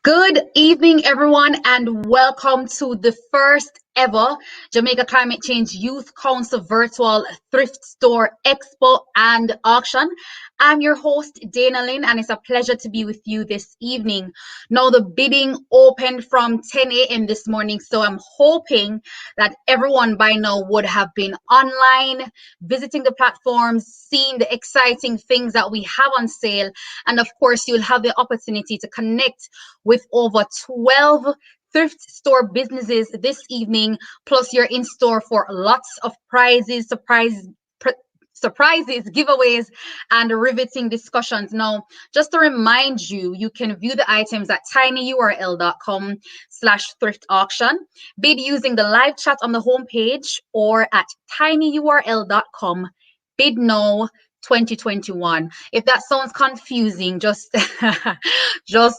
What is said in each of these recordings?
Good evening, everyone, and welcome to the first ever Jamaica Climate Change Youth Council Virtual Thrift Store Expo and Auction. I'm your host, Dana Lynn, and it's a pleasure to be with you this evening. Now, the bidding opened from 10 a.m. this morning, so I'm hoping that everyone by now would have been online, visiting the platforms, seeing the exciting things that we have on sale, and of course, you'll have the opportunity to connect with over 12 thrift store businesses this evening. Plus, you're in store for lots of prizes, surprises, giveaways, and riveting discussions. Now, just to remind you, you can view the items at tinyurl.com/thrift auction, bid using the live chat on the homepage, or at tinyurl.com, bid now 2021. If that sounds confusing, just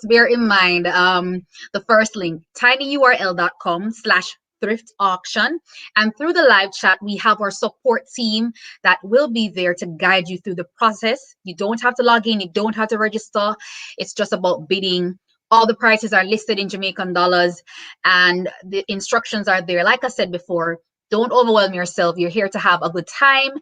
bear in mind the first link, tinyurl.com/thrift auction, and through the live chat we have our support team that will be there to guide you through the process. You don't have to log in, you don't have to register. It's just about bidding. All the prices are listed in Jamaican dollars and the instructions are there. Like I said before, don't overwhelm yourself. You're here to have a good time,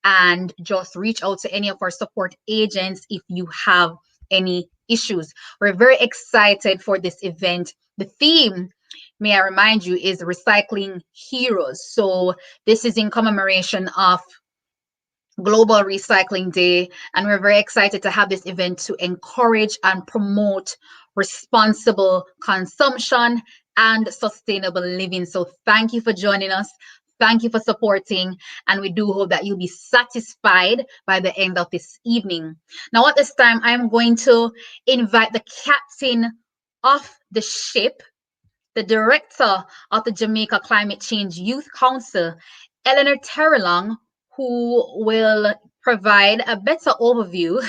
and just reach out to any of our support agents if you have any issues. We're very excited for this event. The theme, may I remind you, is Recycling Heroes. So this is in commemoration of Global Recycling Day, and we're very excited to have this event to encourage and promote responsible consumption and sustainable living. So thank you for joining us. Thank you for supporting, and we do hope that you'll be satisfied by the end of this evening. Now, at this time, I'm going to invite the captain of the ship, the director of the Jamaica Climate Change Youth Council, Eleanor Terrelong, who will provide a better overview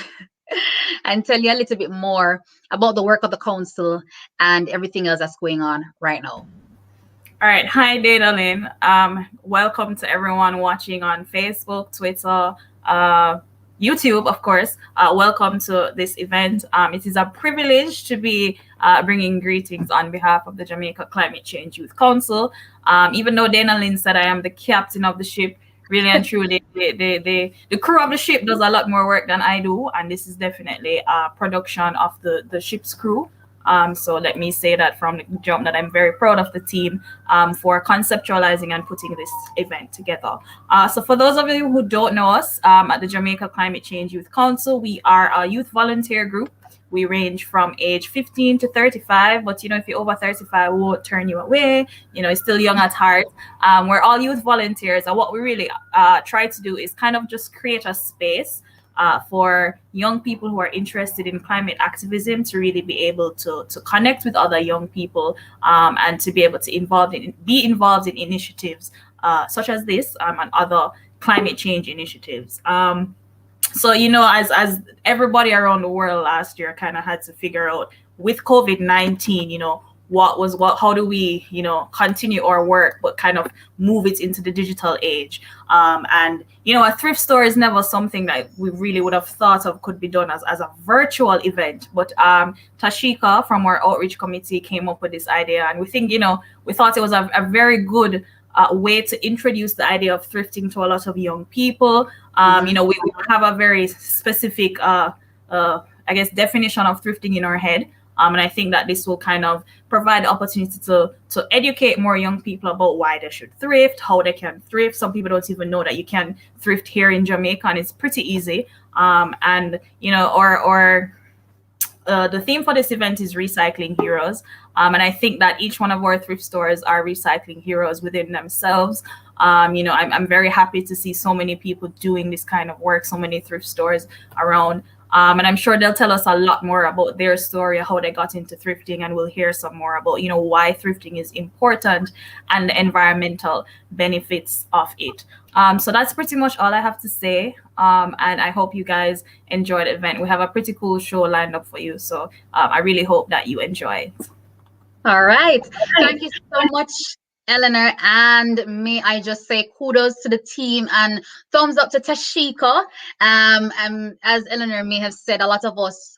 and tell you a little bit more about the work of the council and everything else that's going on right now. All right. Hi, Dana Lynn. Welcome to everyone watching on Facebook, Twitter, YouTube, of course. Welcome to this event. It is a privilege to be bringing greetings on behalf of the Jamaica Climate Change Youth Council. Even though Dana Lynn said I am the captain of the ship, really and truly, the crew of the ship does a lot more work than I do. And this is definitely a production of the ship's crew. So let me say that from the jump that I'm very proud of the team for conceptualizing and putting this event together. So for those of you who don't know us, at the Jamaica Climate Change Youth Council, we are a youth volunteer group. We range from age 15 to 35, but if you're over 35, we won't turn you away. You're still young at heart. We're all youth volunteers, and what we really try to do is kind of just create a space for young people who are interested in climate activism to really be able to connect with other young people and to be able to be involved in initiatives such as this and other climate change initiatives. So, as everybody around the world last year kind of had to figure out with COVID-19, how do we, continue our work, but kind of move it into the digital age. And a thrift store is never something that we really would have thought of could be done as a virtual event. But Tashika from our outreach committee came up with this idea. And we think, we thought it was a very good way to introduce the idea of thrifting to a lot of young people. We have a very specific, definition of thrifting in our head. And I think that this will kind of provide the opportunity to educate more young people about why they should thrift, how they can thrift. Some people don't even know that you can thrift here in Jamaica, and it's pretty easy. The theme for this event is Recycling Heroes. And I think that each one of our thrift stores are recycling heroes within themselves. I'm very happy to see so many people doing this kind of work, so many thrift stores around. And I'm sure they'll tell us a lot more about their story, how they got into thrifting, and we'll hear some more about, why thrifting is important and the environmental benefits of it. So that's pretty much all I have to say. And I hope you guys enjoy the event. We have a pretty cool show lined up for you. So I really hope that you enjoy it. All right. Thank you so much. Eleanor, and may I just say kudos to the team and thumbs up to Tashika. As Eleanor may have said, a lot of us,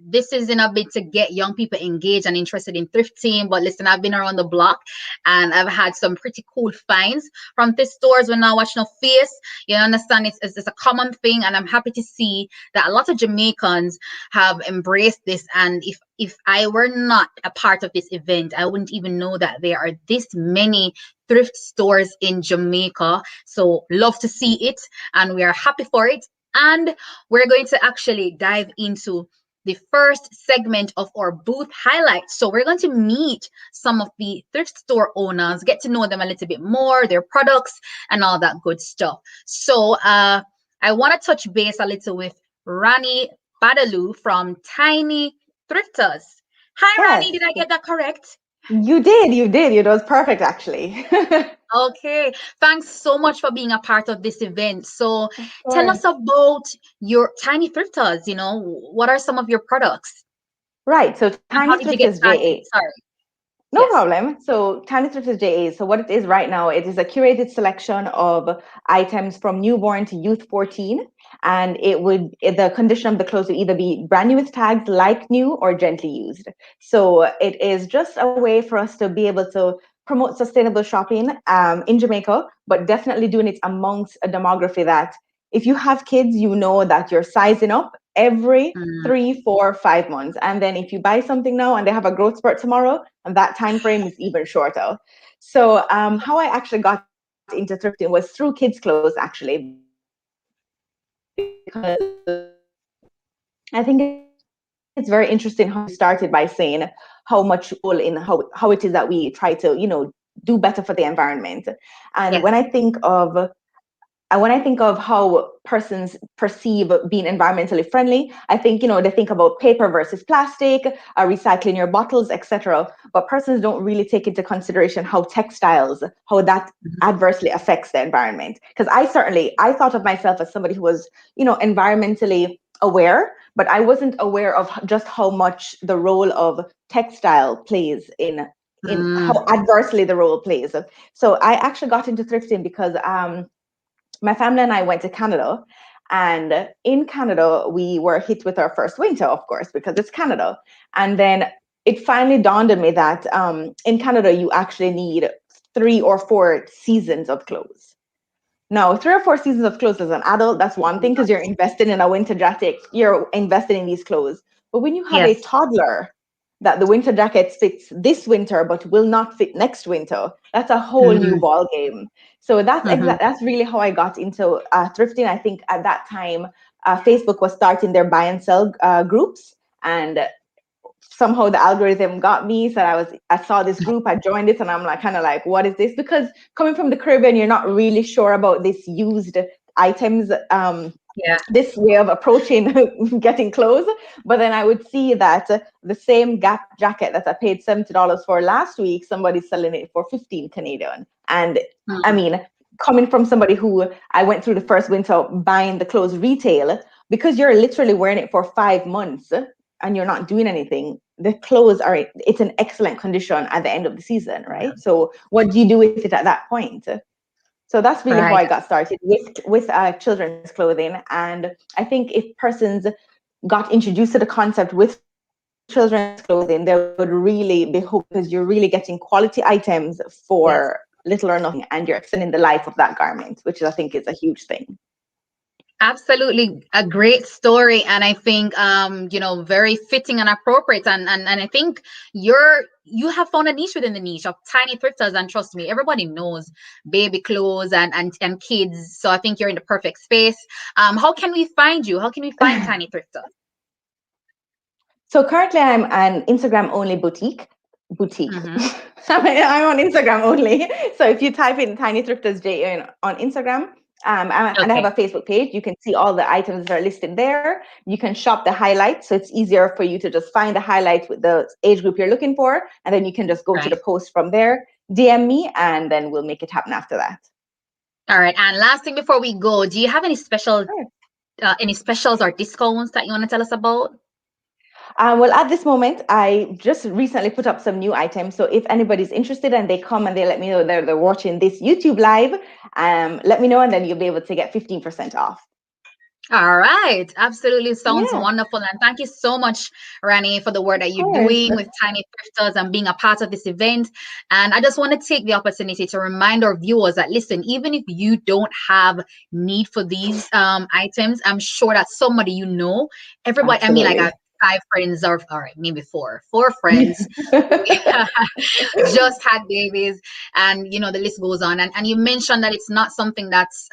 this is in a bid to get young people engaged and interested in thrifting. But listen, I've been around the block and I've had some pretty cool finds from thrift stores. When I watch no face, you understand it's a common thing, and I'm happy to see that a lot of Jamaicans have embraced this. And if I were not a part of this event, I wouldn't even know that there are this many thrift stores in Jamaica. So love to see it, and we are happy for it. And we're going to actually dive into the first segment of our booth highlights. So we're going to meet some of the thrift store owners, get to know them a little bit more, their products, and all that good stuff. So I want to touch base a little with Rani Badalu from Tiny Thrifters. Hi, Rani. Yes, Did I get that correct? you did. You did. It was perfect, actually. Okay. Thanks so much for being a part of this event. So Of tell us course. about your Tiny Thrifters. What are some of your products Right. So and Tiny how did you Thrift get is started? JA. Sorry. No Yes. problem. So Tiny Thrift is JA. So what it is right now, it is a curated selection of items from newborn to youth 14. And the condition of the clothes would either be brand new with tags, like new, or gently used. So it is just a way for us to be able to promote sustainable shopping in Jamaica, but definitely doing it amongst a demography that if you have kids, you know that you're sizing up every Mm, 3, 4, 5 months. And then if you buy something now and they have a growth spurt tomorrow, and that time frame is even shorter. So how I actually got into thrifting was through kids' clothes, actually, because I think it's very interesting how you started by saying how much we play a role in how it is that we try to, do better for the environment. And yes. when I think of how persons perceive being environmentally friendly, I think, they think about paper versus plastic, recycling your bottles, etc. But persons don't really take into consideration how textiles, how that Mhm. adversely affects the environment. Because I thought of myself as somebody who was, environmentally aware, but I wasn't aware of just how much the role of textile plays in Mm, how adversely the role plays. So I actually got into thrifting because my family and I went to Canada. And in Canada, we were hit with our first winter, of course, because it's Canada. And then it finally dawned on me that in Canada, you actually need 3 or 4 seasons of clothes. Now, 3 or 4 seasons of clothes as an adult, that's one thing because you're investing in a winter jacket, you're investing in these clothes. But when you have a yes. toddler that the winter jacket fits this winter but will not fit next winter, that's a whole new Mm, ball game. So mhm. that's really how I got into thrifting. I think at that time, Facebook was starting their buy and sell groups, and somehow the algorithm got me. So I saw this group, I joined it, and I'm like, kind of like, what is this? Because coming from the Caribbean, you're not really sure about this used items, Yeah. this way of approaching getting clothes. But then I would see that the same Gap jacket that I paid $70 for last week, somebody's selling it for 15 Canadian. And I Mm, mean, coming from somebody who I went through the first winter buying the clothes retail, because you're literally wearing it for 5 months and you're not doing anything, the clothes it's an excellent condition at the end of the season, yeah. right? So what do you do with it at that point? So that's really how Right. I got started with children's clothing. And I think if persons got introduced to the concept with children's clothing, they would really be hooked because you're really getting quality items for Yes. little or nothing, and you're extending the life of that garment, which I think is a huge thing. Absolutely a great story, and I think very fitting and appropriate, and I think you have found a niche within the niche of tiny thrifters, and trust me, everybody knows baby clothes and kids, so I think you're in the perfect space. How can we find you? How can we find tiny thrifters? So currently I'm an Instagram only boutique. Mm-hmm. I'm on Instagram only. So if you type in Tiny Thrifters J on Instagram, and I have Okay. a Facebook page, you can see all the items that are listed there. You can shop the highlights, so it's easier for you to just find the highlights with the age group you're looking for, and then you can just go to Right. the post from there, DM me, and then we'll make it happen after that. All right, and last thing before we go, do you have any specials or discounts that you want to tell us about? Well, at this moment, I just recently put up some new items. So if anybody's interested and they come and they let me know they're watching this YouTube live, let me know, and then you'll be able to get 15% off. All right. Absolutely sounds Yeah, wonderful. And thank you so much, Rani, for the work that of you're course. doing with Tiny Thrifters and being a part of this event. And I just want to take the opportunity to remind our viewers that, listen, even if you don't have need for these items, I'm sure that somebody you know, everybody, I mean, like I Absolutely. have 5 friends, or all right, maybe four friends who just had babies, and the list goes on. And you mentioned that it's not something that's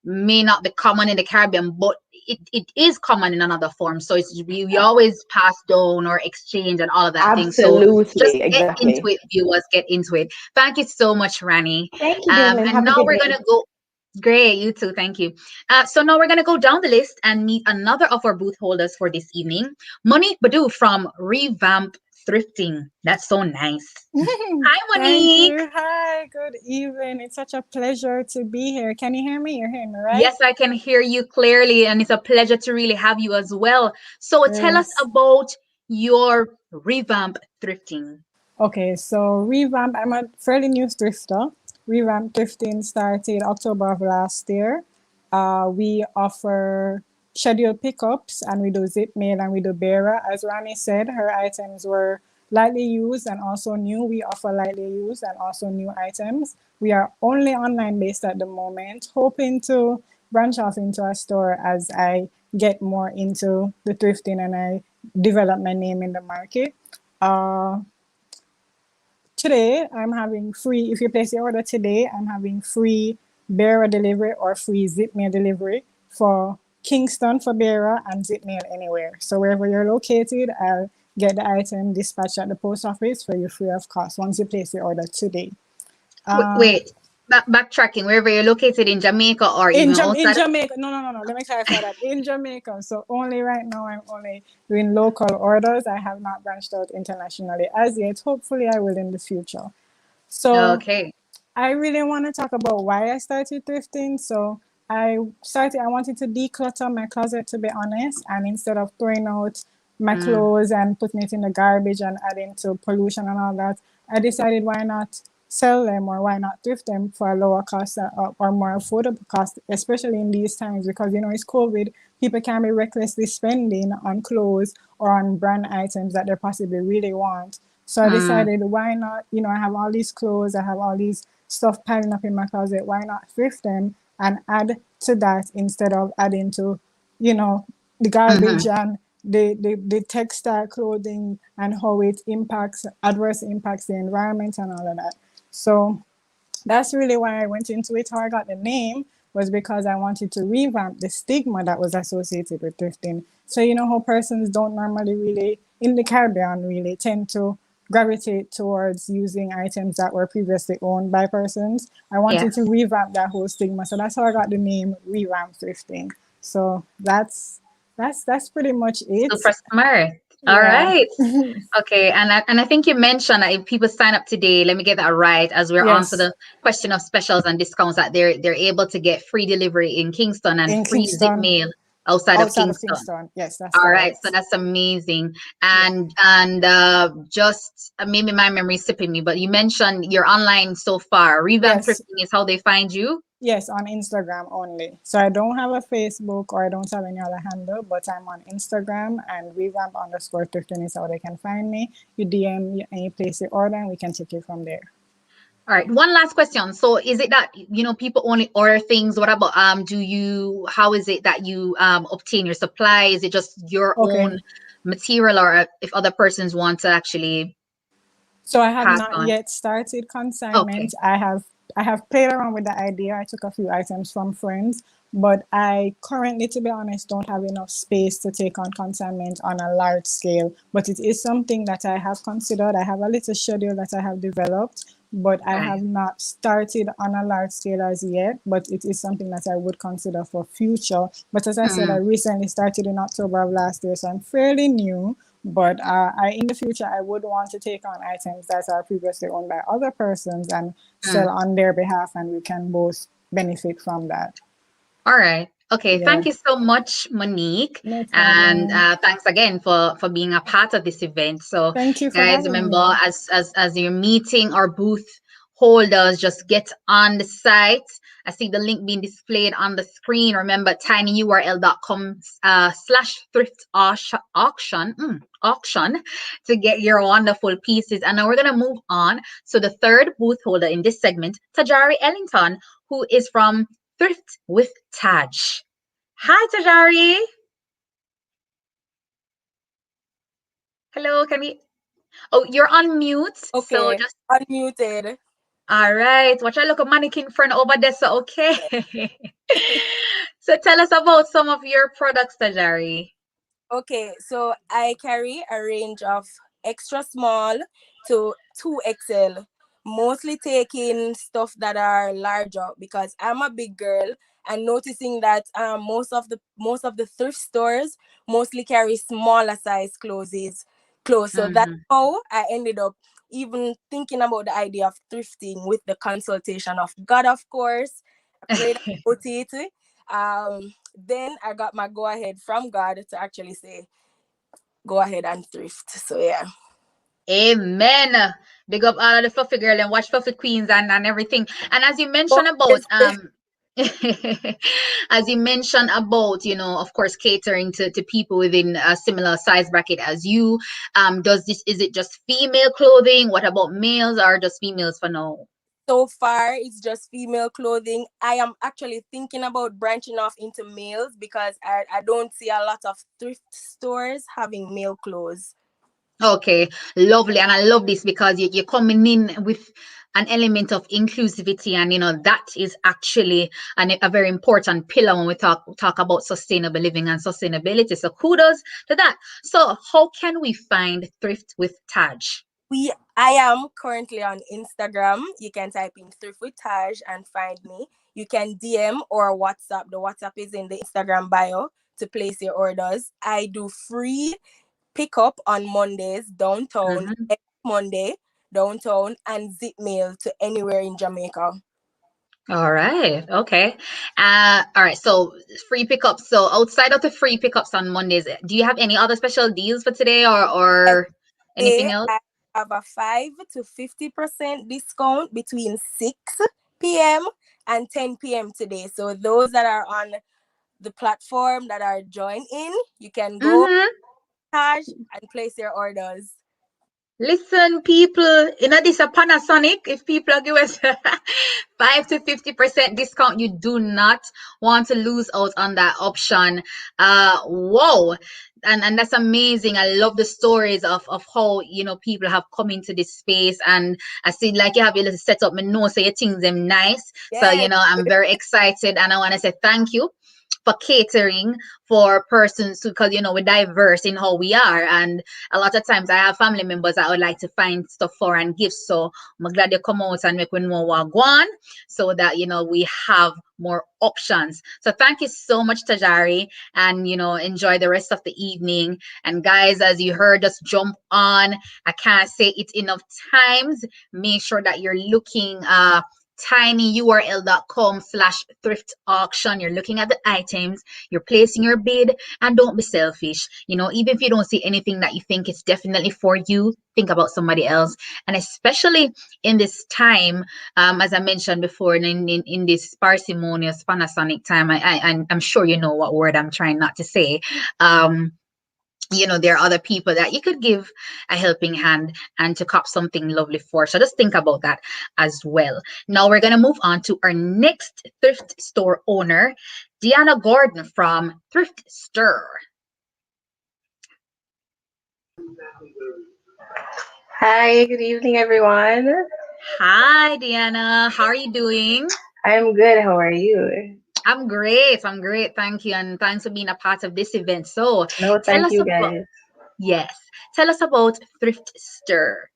may not be common in the Caribbean, but it is common in another form. So it's we always pass down or exchange and all of that thing. So just Absolutely, get into exactly. it, viewers. Get into it. Thank you so much, Rani. Thank you, Damon. And Have a now good we're day. gonna go. Great, you too. Thank you. So now we're gonna go down the list and meet another of our booth holders for this evening, Monique Badu from Revamp Thrifting. That's so nice. Hi, Thank Monique. you. Hi, good evening. It's such a pleasure to be here. Can you hear me? You're hearing me, right? Yes, I can hear you clearly, and it's a pleasure to really have you as well. So tell us Yes. about your revamp thrifting. Okay, so Revamp, I'm a fairly new thrifter. Revamp Thrifting started October of last year. We offer scheduled pickups and we do zip mail and we do bearer. As Rani said, her items were lightly used and also new. We offer lightly used and also new items. We are only online based at the moment, hoping to branch off into a store as I get more into the thrifting and I develop my name in the market. Uh, Today, I'm having free, if you place your order today, I'm having free bearer delivery or free zip mail delivery for Kingston for bearer and zip mail anywhere. So wherever you're located, I'll get the item dispatched at the post office for you free of cost once you place your order today. Uh, Wait, backtracking, wherever you're located in Jamaica or even in outside of. Jamaica, no. Let me clarify that. In Jamaica, so only right now I'm only doing local orders. I have not branched out internationally as yet. Hopefully, I will in the future. So Okay. I really want to talk about why I started thrifting. So I wanted to declutter my closet, to be honest. And instead of throwing out my Mm, clothes and putting it in the garbage and adding to pollution and all that, I decided why not sell them or why not thrift them for a lower cost or more affordable cost, especially in these times because, it's COVID. People can be recklessly spending on clothes or on brand items that they possibly really want. So I mm, decided, why not? I have all these clothes, I have all these stuff piling up in my closet. Why not thrift them and add to that instead of adding to, the mm-hmm. garbage and the textile clothing and how it adverse impacts the environment and all of that. So that's really why I went into it. How I got the name was because I wanted to revamp the stigma that was associated with thrifting. So how persons don't normally really in the Caribbean really tend to gravitate towards using items that were previously owned by persons. I wanted to Yes. revamp that whole stigma. So that's how I got the name Revamp Thrifting. So that's pretty much it. Super smart. All Yeah. right. Okay, and I think you mentioned that if people sign up today, let me get that right, as we're on to Yes. the question of specials and discounts, that they're able to get free delivery in Kingston and In free zip Kingston, mail outside of outside of Kingston. Kingston. Yes, that's All right, so correct. that's amazing. Yeah. And just maybe my memory is slipping me, but you mentioned you're online so far. Revamp Yes. Thrifting is how they find you. Yes, on Instagram only. So I don't have a Facebook or I don't have any other handle, but I'm on Instagram and revamp underscore thrifting is how they can find me. You DM me and you place your order and we can take it from there. All right, one last question. So is it that people only order things? What about do you how is it that you obtain your supply? Is it just your Okay. own material, or if other persons want to actually So I have pass not on? yet started Okay. consignment. I have played around with the idea. I took a few items from friends, but I currently, to be honest, don't have enough space to take on consignment on a large scale. But it is something that I have considered. I have a little schedule that I have developed, but I Okay. have not started on a large scale as yet. But it is something that I would consider for future. But as I said, I Mm, recently started in October of last year, so I'm fairly new. But in the future, I would want to take on items that are previously owned by other persons and sell mm. on their behalf, and we can both benefit from that. All right. Okay, Yeah, thank you so much, Monique, no and problem. thanks again for being a part of this event. So, Thank you for guys, having remember, me. as you're meeting our booth holders, just get on the site. I see the link being displayed on the screen. Remember, tinyurl.com slash thrift auction to get your wonderful pieces. And now we're gonna move on. So the third booth holder in this segment, Tajari Ellington, who is from Thrift with Taj. Hi, Tajari. Hello, can we? Oh, you're on mute. So Okay, just unmuted. all right. Watch I look a mannequin friend over there. So okay. So tell us about some of your products, Tajari. Okay, so I carry a range of extra small to 2XL, mostly taking stuff that are larger because I'm a big girl and noticing that most of the thrift stores mostly carry smaller size clothes. So that's Mm-hmm. how I ended up even thinking about the idea of thrifting with the consultation of God, of course. I prayed about it. Then I got my go ahead from God to actually say, go ahead and thrift. So yeah. Amen. Big up all of the fluffy girl and watch fluffy queens and everything. And as you Oh, mentioned yes. about as you mentioned about, of course, catering to people within a similar size bracket as you. Is it just female clothing? What about males or just females for now? So far it's just female clothing. I am actually thinking about branching off into males because I don't see a lot of thrift stores having male clothes. Okay, lovely. And I love this because you're coming in with an element of inclusivity, and that is actually a very important pillar when we talk about sustainable living and sustainability. So kudos to that. So how can we find Thrift with Taj? I am currently on Instagram. You can type in Thrift with Taj and find me. You can DM or WhatsApp. The WhatsApp is in the Instagram bio to place your orders. I do free pickup on Mondays downtown, Mhm. every Monday downtown, and zip mail to anywhere in Jamaica. All right. Okay. All right. So free pickups. So outside of the free pickups on Mondays, do you have any other special deals for today or anything Today else? I have a 5 to 50% discount between 6 p.m. and 10 p.m. today. So those that are on the platform that are joined in, you can go Mm-hmm. Taj and place your orders. Listen, people, this a Panasonic. If people are giving us 5 to 50% discount, you do not want to lose out on that option. Whoa. And that's amazing. I love the stories of how people have come into this space, and I see like you have your little setup. I know so your things them nice. So Yes. I'm very excited, and I want to say thank you for catering for persons who, because we're diverse in how we are, and a lot of times I have family members that I would like to find stuff for and gifts. So I'm glad you come out and make we know what go on, so that we have more options. So thank you so much, Tajari, and enjoy the rest of the evening. And guys, as you heard us jump on, I can't say it enough times. Make sure that you're looking tinyurl.com slash thrift auction. You're looking at the items, you're placing your bid, and don't be selfish. Even if you don't see anything that you think is definitely for you, think about somebody else. And especially in this time, as I mentioned before, in this parsimonious Panasonic time, I'm sure you know what word I'm trying not to say. There are other people that you could give a helping hand and to cop something lovely for. So just think about that as well. Now we're going to move on to our next thrift store owner, Deanna Gordon from Thrift Stir. Hi, good evening, everyone. Hi, Deanna. How are you doing? I'm good. How are you? I'm great. I'm great. Thank you. And thanks for being a part of this event. So No, tell thank us you, about, guys. yes, tell us about Thrift Stir.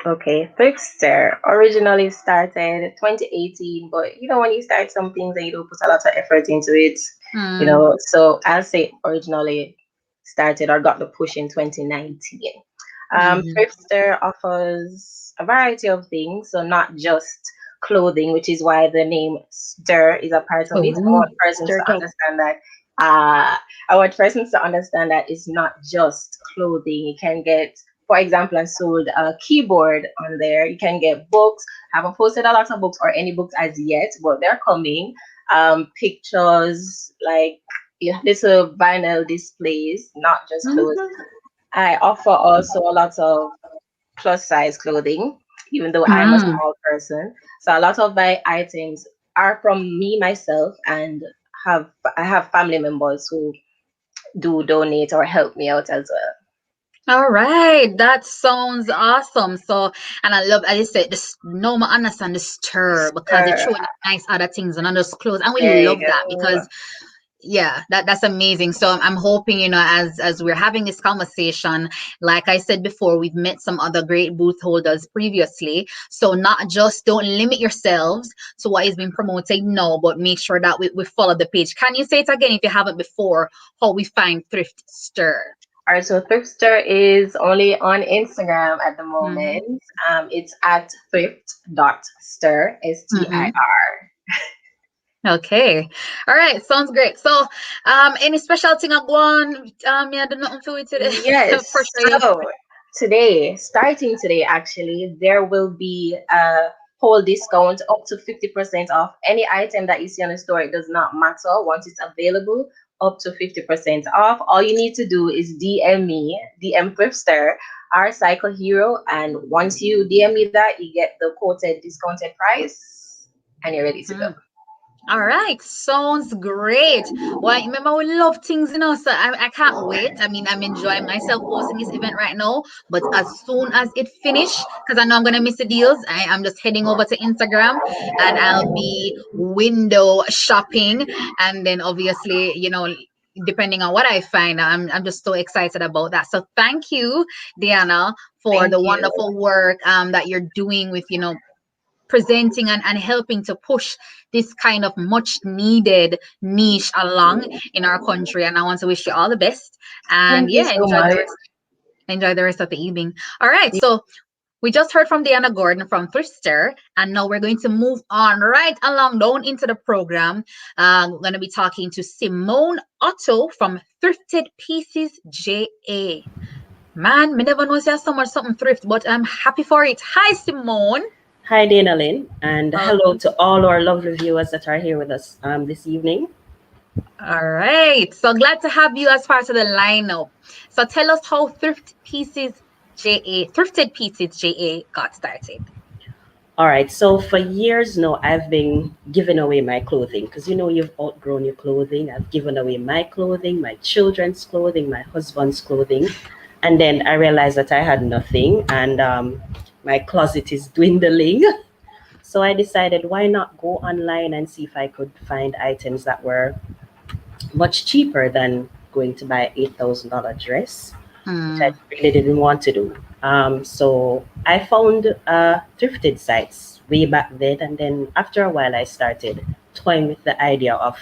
Okay, Thriftster originally started 2018, but when you start some things and you don't put a lot of effort into it, Mm, so I'll say originally started or got the push in 2019. mm-hmm, Thriftster offers a variety of things, so not just clothing, which is why the name Stir is a part of it. I Oh, want persons Stir to talk. understand that. Uh, I want persons to understand that it's not just clothing. You can get, for example, I sold a keyboard on there. You can get books. I haven't posted a lot of books or any books as yet, but they're coming. Pictures, like, yeah, little vinyl displays, not just clothes. Mhm. I offer also a lot of plus size clothing, even though I'm a mm. small person. So a lot of my items are from me myself, and have I have family members who do donate or help me out as well. All right, that sounds awesome. So, and I love, as you said, this no man understand the stir because it's Sure. showing nice other things and other clothes, and There we you love that go. because yeah, that's amazing. So I'm hoping, as we're having this conversation, like I said before, we've met some other great booth holders previously. So not just don't limit yourselves to what is being promoted now, but make sure that we follow the page. Can you say it again if you haven't before? How we find Thrift Stir? All right, so Thriftster is only on Instagram at the Mm-hmm. moment. It's at thrift.stir, Mm-hmm. STIR. Okay. All right. Sounds great. So, any special thing I go on? Yeah, do nothing for you today. For Yes. sure. So today, starting today, actually, there will be a whole discount up to 50% off any item that you see on the store. It does not matter once it's available, up to 50% off. All you need to do is DM me, DM Thrifter, our Cycle Hero, and once you DM me that, you get the quoted discounted price, and you're ready to go. Mm. All right, sounds great. Well, remember we love things, so I can't wait. I mean, I'm enjoying myself hosting this event right now, but as soon as it finish, because I know I'm gonna miss the deals, I'm just heading over to Instagram and I'll be window shopping, and then obviously, depending on what I find, I'm just so excited about that. So thank you, Diana, for Thank the you. wonderful work that you're doing with presenting and helping to push this kind of much needed niche along in our country. And I want to wish you all the best. And Thank you yeah, so much. enjoy the rest of the evening. All right. So we just heard from Diana Gordon from Thrifter, and now we're going to move on right along down into the program. We're going to be talking to Simone Otto from Thrifted Pieces JA. Man, me never know there's so much something thrift, but I'm happy for it. Hi, Simone. Hi, Dana Lynn, and Uh, hello to all our lovely viewers that are here with us this evening. All right. So glad to have you as part of the lineup. So tell us how Thrifted Pieces JA got started. All right, so for years now, I've been giving away my clothing because you've outgrown your clothing. I've given away my clothing, my children's clothing, my husband's clothing, and then I realized that I had nothing, and my closet is dwindling. So I decided, why not go online and see if I could find items that were much cheaper than going to buy $8,000 dress, which I Hmm. really didn't want to do. So I found thrifted sites way back then, and then after a while, I started toying with the idea of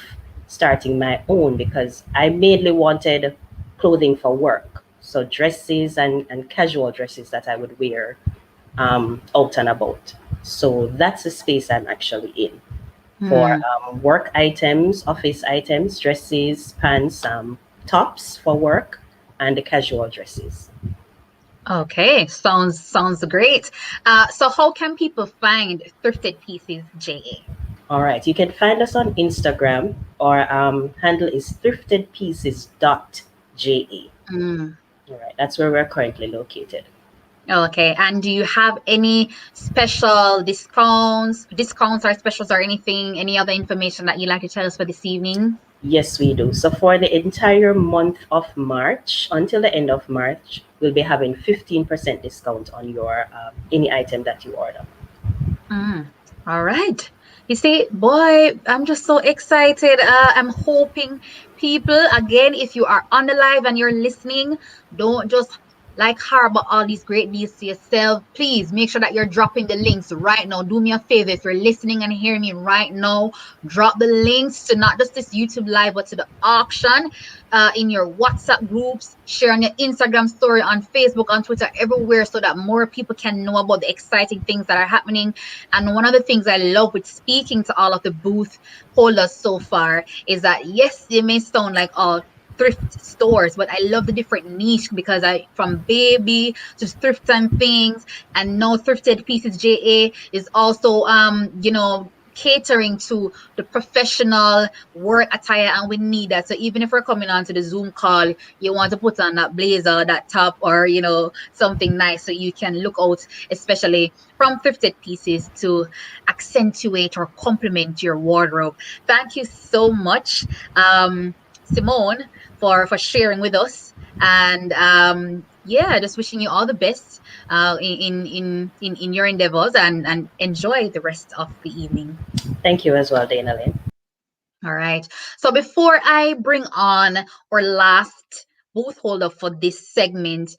starting my own because I mainly wanted clothing for work, so dresses and casual dresses that I would wear out and about. So that's the space I'm actually in for Hmm. work items, office items, dresses, pants, tops for work, and the casual dresses. Okay. Sounds great. So how can people find Thrifted Pieces JA? All right, you can find us on Instagram. Our handle is thriftedpieces.ja. Hmm. All right, that's where we're currently located. Okay. And do you have any special discounts or specials or anything, any other information that you'd like to tell us for this evening? Yes, we do. So for the entire month of March until the end of March, we'll be having 15% discount on your any item that you order. All right. You see, boy, I'm just so excited. I'm hoping people, again, if you are on the live and you're listening, don't just like harbor all these great deals to yourself, please make sure that you're dropping the links right now. Do me a favor, if you're listening and hearing me right now, drop the links to not just this YouTube live, but to the auction in your WhatsApp groups, share on your Instagram story, on Facebook, on Twitter, everywhere, so that more people can know about the exciting things that are happening. And one of the things I love with speaking to all of the booth holders so far is that, yes, they may sound like all thrift stores, but I love the different niche, because I, from baby to thrift and things, and now Thrifted Pieces JA is also catering to the professional work attire, and we need that. So even if we're coming on to the Zoom call, you want to put on that blazer, that top, or something nice, so you can look out, especially from Thrifted Pieces, to accentuate or complement your wardrobe. Thank you so much, Simone, for sharing with us. And yeah, just wishing you all the best in your endeavors, and enjoy the rest of the evening. Thank you as well, Dana Lynn. All right. So before I bring on our last booth holder for this segment,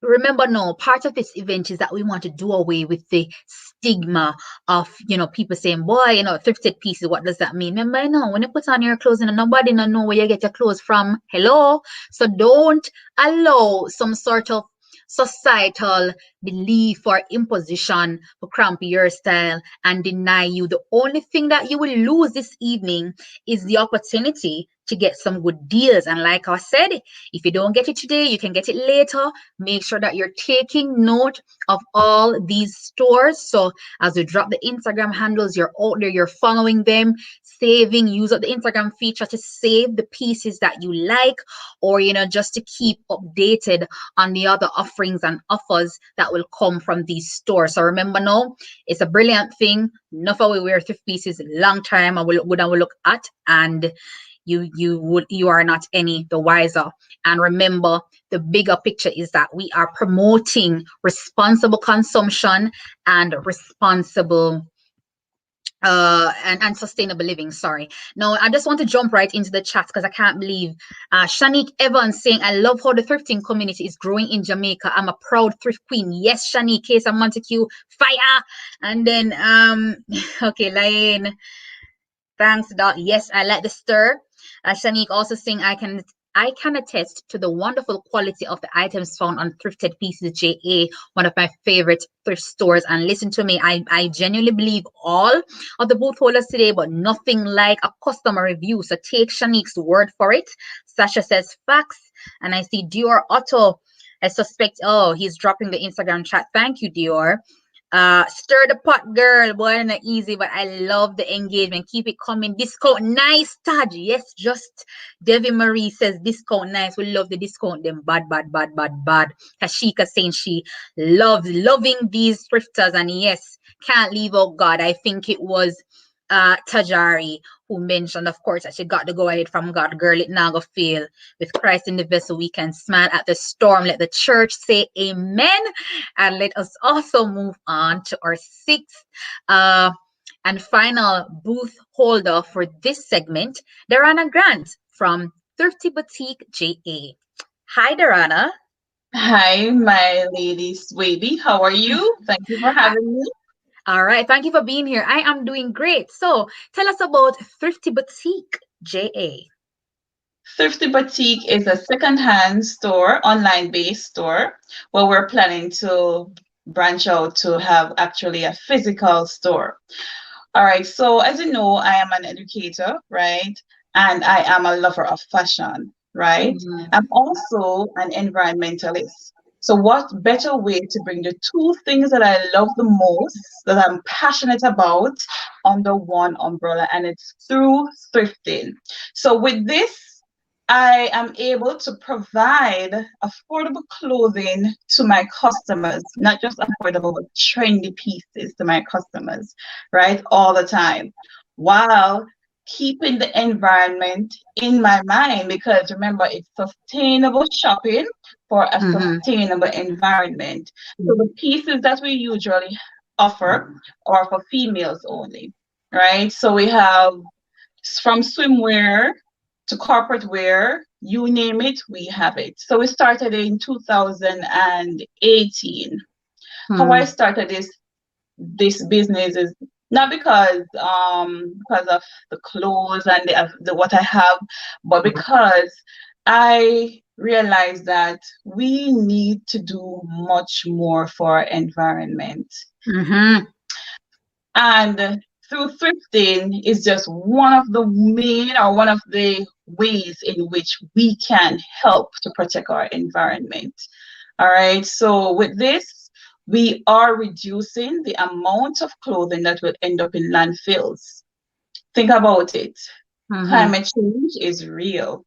remember, no, part of this event is that we want to do away with the stigma of people saying, boy, thrifted pieces, what does that mean? Remember, when you put on your clothes and nobody know where you get your clothes from. Hello. So don't allow some sort of societal belief or imposition to cramp your style and deny you. The only thing that you will lose this evening is the opportunity to get some good deals. And like I said, if you don't get it today, you can get it later. Make sure that you're taking note of all these stores. So as we drop the Instagram handles, you're out there, you're following them, use up the Instagram feature to save the pieces that you like, or just to keep updated on the other offerings and offers that will come from these stores. So remember, now it's a brilliant thing. Enough of we wear thrift pieces long time, and we look at, and you are not any the wiser. And remember, the bigger picture is that we are promoting responsible consumption and responsible and sustainable living. Sorry. Now I just want to jump right into the chat, because I can't believe Shanique Evans saying, I love how the thrifting community is growing in Jamaica. I'm a proud thrift queen. Yes, Shanique. Case and Montague, fire. And then okay, Lane, thanks, Doc. Yes, I like the stir. Shanique also saying, I can attest to the wonderful quality of the items found on Thrifted Pieces JA, one of my favorite thrift stores. And listen to me, I genuinely believe all of the booth holders today, but nothing like a customer review. So take Shanique's word for it. Sasha says facts. And I see Dior Otto. I suspect, oh, he's dropping the Instagram chat. Thank you, Dior. Stir the pot, girl. Boy, not easy, but I love the engagement. Keep it coming. Discount nice, Taj. Yes, just Devi Marie says discount nice. We love the discount them. Bad, bad, bad, bad, bad. Kashika saying she loving these thrifters. And yes, can't leave out God. I think it was Tajari who mentioned, of course, that she got the go ahead from God. Girl, it now go fail. With Christ in the vessel, we can smile at the storm. Let the church say amen. And let us also move on to our sixth and final booth holder for this segment, Darana Grant from Thrifty Boutique JA. Hi, Darana. Hi, my lady Swaby. How are you? Thank you for having me. All right. Thank you for being here. I am doing great. So tell us about Thrifty Boutique JA. Thrifty Boutique is a secondhand store, online-based store, where we're planning to branch out to have actually a physical store. All right, so as you know, I am an educator, right? And I am a lover of fashion, right? I'm also an environmentalist. So what better way to bring the two things that I love the most, that I'm passionate about, under one umbrella, and it's through thrifting. So with this, I am able to provide affordable clothing to my customers, not just affordable, but trendy pieces to my customers, right? All the time, while keeping the environment in my mind, because remember, it's sustainable shopping for a sustainable environment. So the pieces that we usually offer are for females only, right? So we have from swimwear to corporate wear, you name it, we have it. So we started in 2018. How I started this business is not because of the clothes and the what I have, but because I realized that we need to do much more for our environment. Mm-hmm. And through thrifting is just one of the main or one of the ways in which we can help to protect our environment. All right. So with this, we are reducing the amount of clothing that will end up in landfills. Think about it. Mm-hmm. Climate change is real.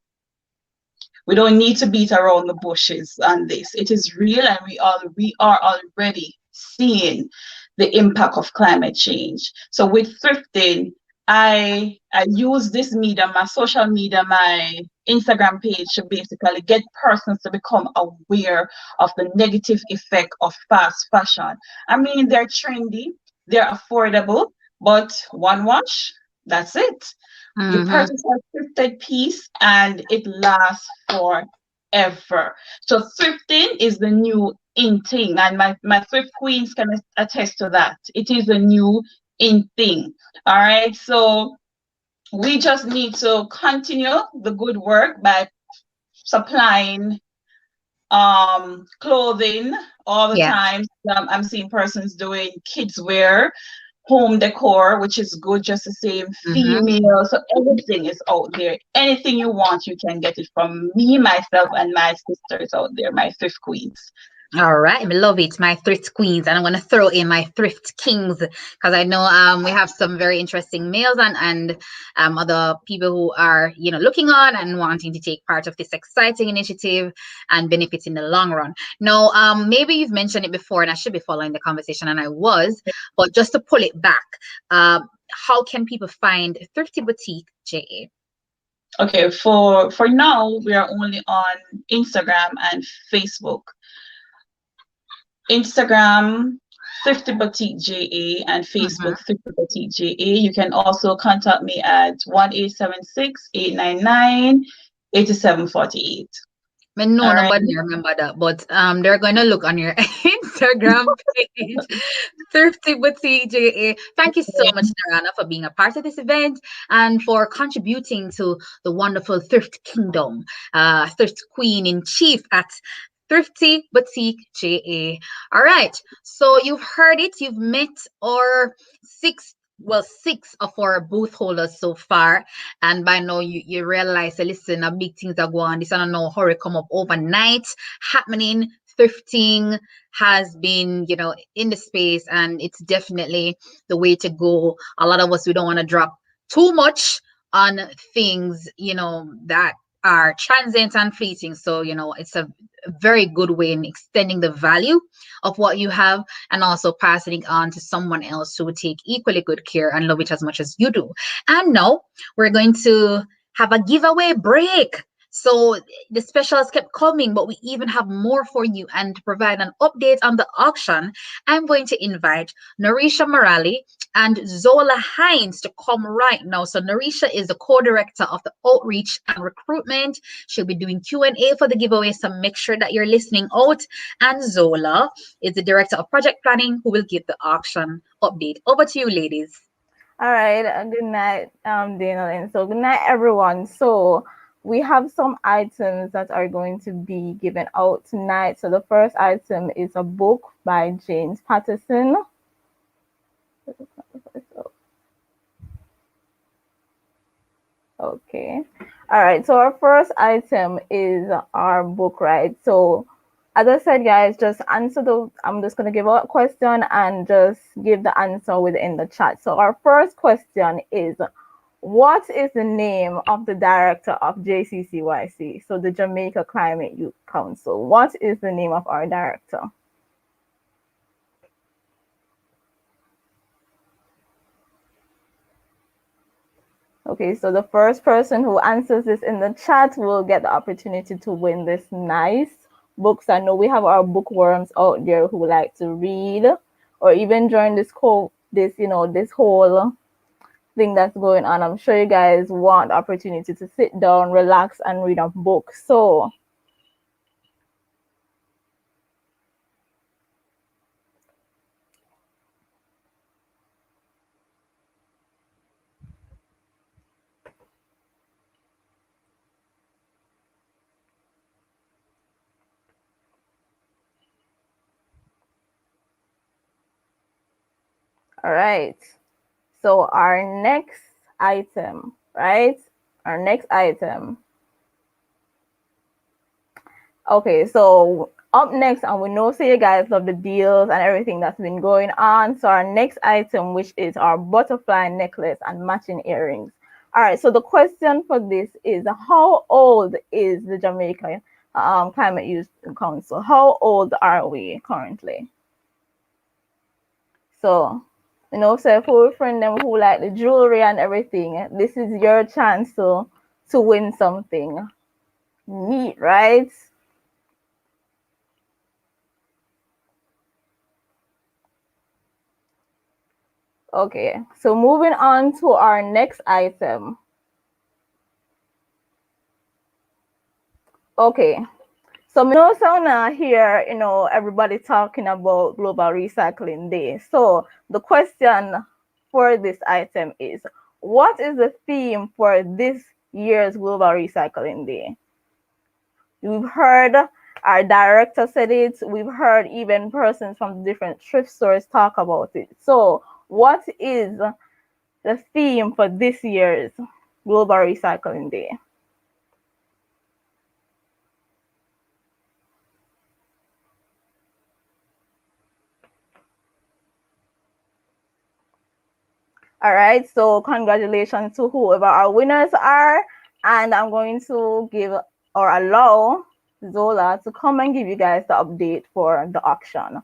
We don't need to beat around the bushes on this. It is real, and we are already seeing the impact of climate change. So with thrifting, I use this media, my social media, my Instagram page, to basically get persons to become aware of the negative effect of fast fashion. I mean, they're trendy, they're affordable, but one wash, that's it. You Mm-hmm. purchase a thrifted piece and it lasts forever. So thrifting is the new in thing, and my thrift queens can attest to that. It is a new in thing. All right. So we just need to continue the good work by supplying clothing all the Yeah. time. I'm seeing persons doing kids wear, home decor, which is good, just the same, Mm-hmm. female. So everything is out there. Anything you want, you can get it from me, myself, and my sisters out there, my thrift queens. All right, I love it. My thrift queens, and I'm gonna throw in my thrift kings because I know we have some very interesting males and other people who are looking on and wanting to take part of this exciting initiative and benefit in the long run. Now, maybe you've mentioned it before, and I should be following the conversation, and I was, but just to pull it back, how can people find Thrifty Boutique JA? Okay, for now, we are only on Instagram and Facebook. Instagram, Thrifty Boutique JA, and Mm-hmm. Facebook, Thrifty Boutique JA. You can also contact me at 1-876-899-8748. No, All right. nobody remember that, but they're going to look on your Instagram page, Thrifty Boutique JA. Thank you so much, Narana, for being a part of this event and for contributing to the wonderful Thrift Kingdom, Thrift Queen in Chief at Thrifty Boutique JA. All right, so you've heard it. You've met our six of our booth holders so far, and by now you realize that listen, a big things are going. This I don't know how it come up overnight happening. Thrifting has been in the space, and it's definitely the way to go. A lot of us, we don't want to drop too much on things that are transient and fleeting. So it's a very good way in extending the value of what you have and also passing it on to someone else who would take equally good care and love it as much as you do. And now we're going to have a giveaway break. So the specials kept coming, but we even have more for you. And to provide an update on the auction, I'm going to invite Narisha Morali and Zola Hines to come right now. So Narisha is the co-director of the outreach and recruitment. She'll be doing Q&A for the giveaway, so make sure that you're listening out. And Zola is the director of project planning, who will give the auction update. Over to you, ladies. All right. Good night, Dana. And so good night, everyone. So we have some items that are going to be given out tonight. So the first item is a book by James Patterson. Okay. All right. So our first item is our book, right? So as I said, guys, just answer I'm just going to give out a question and just give the answer within the chat. So our first question is, what is the name of the director of JCCYC? So the Jamaica Climate Youth Council. What is the name of our director? Okay, so the first person who answers this in the chat will get the opportunity to win this nice books. I know we have our bookworms out there who like to read or even join this whole thing that's going on. I'm sure you guys want the opportunity to sit down, relax, and read a book. So all right. So our next item, right? Our next item. Okay, so up next, and we know, say you guys love the deals and everything that's been going on. So our next item, which is our butterfly necklace and matching earrings. All right, so the question for this is, how old is the Jamaica Climate Youth Council? How old are we currently? So, you know, so for friend them who like the jewelry and everything, this is your chance to win something neat, right? Okay, so moving on to our next item. Okay, so me know Sauna here, you know, everybody talking about Global Recycling Day. So the question for this item is, what is the theme for this year's Global Recycling Day? We've heard our director said it. We've heard even persons from different thrift stores talk about it. So what is the theme for this year's Global Recycling Day? All right, so congratulations to whoever our winners are. And I'm going to give or allow Zola to come and give you guys the update for the auction.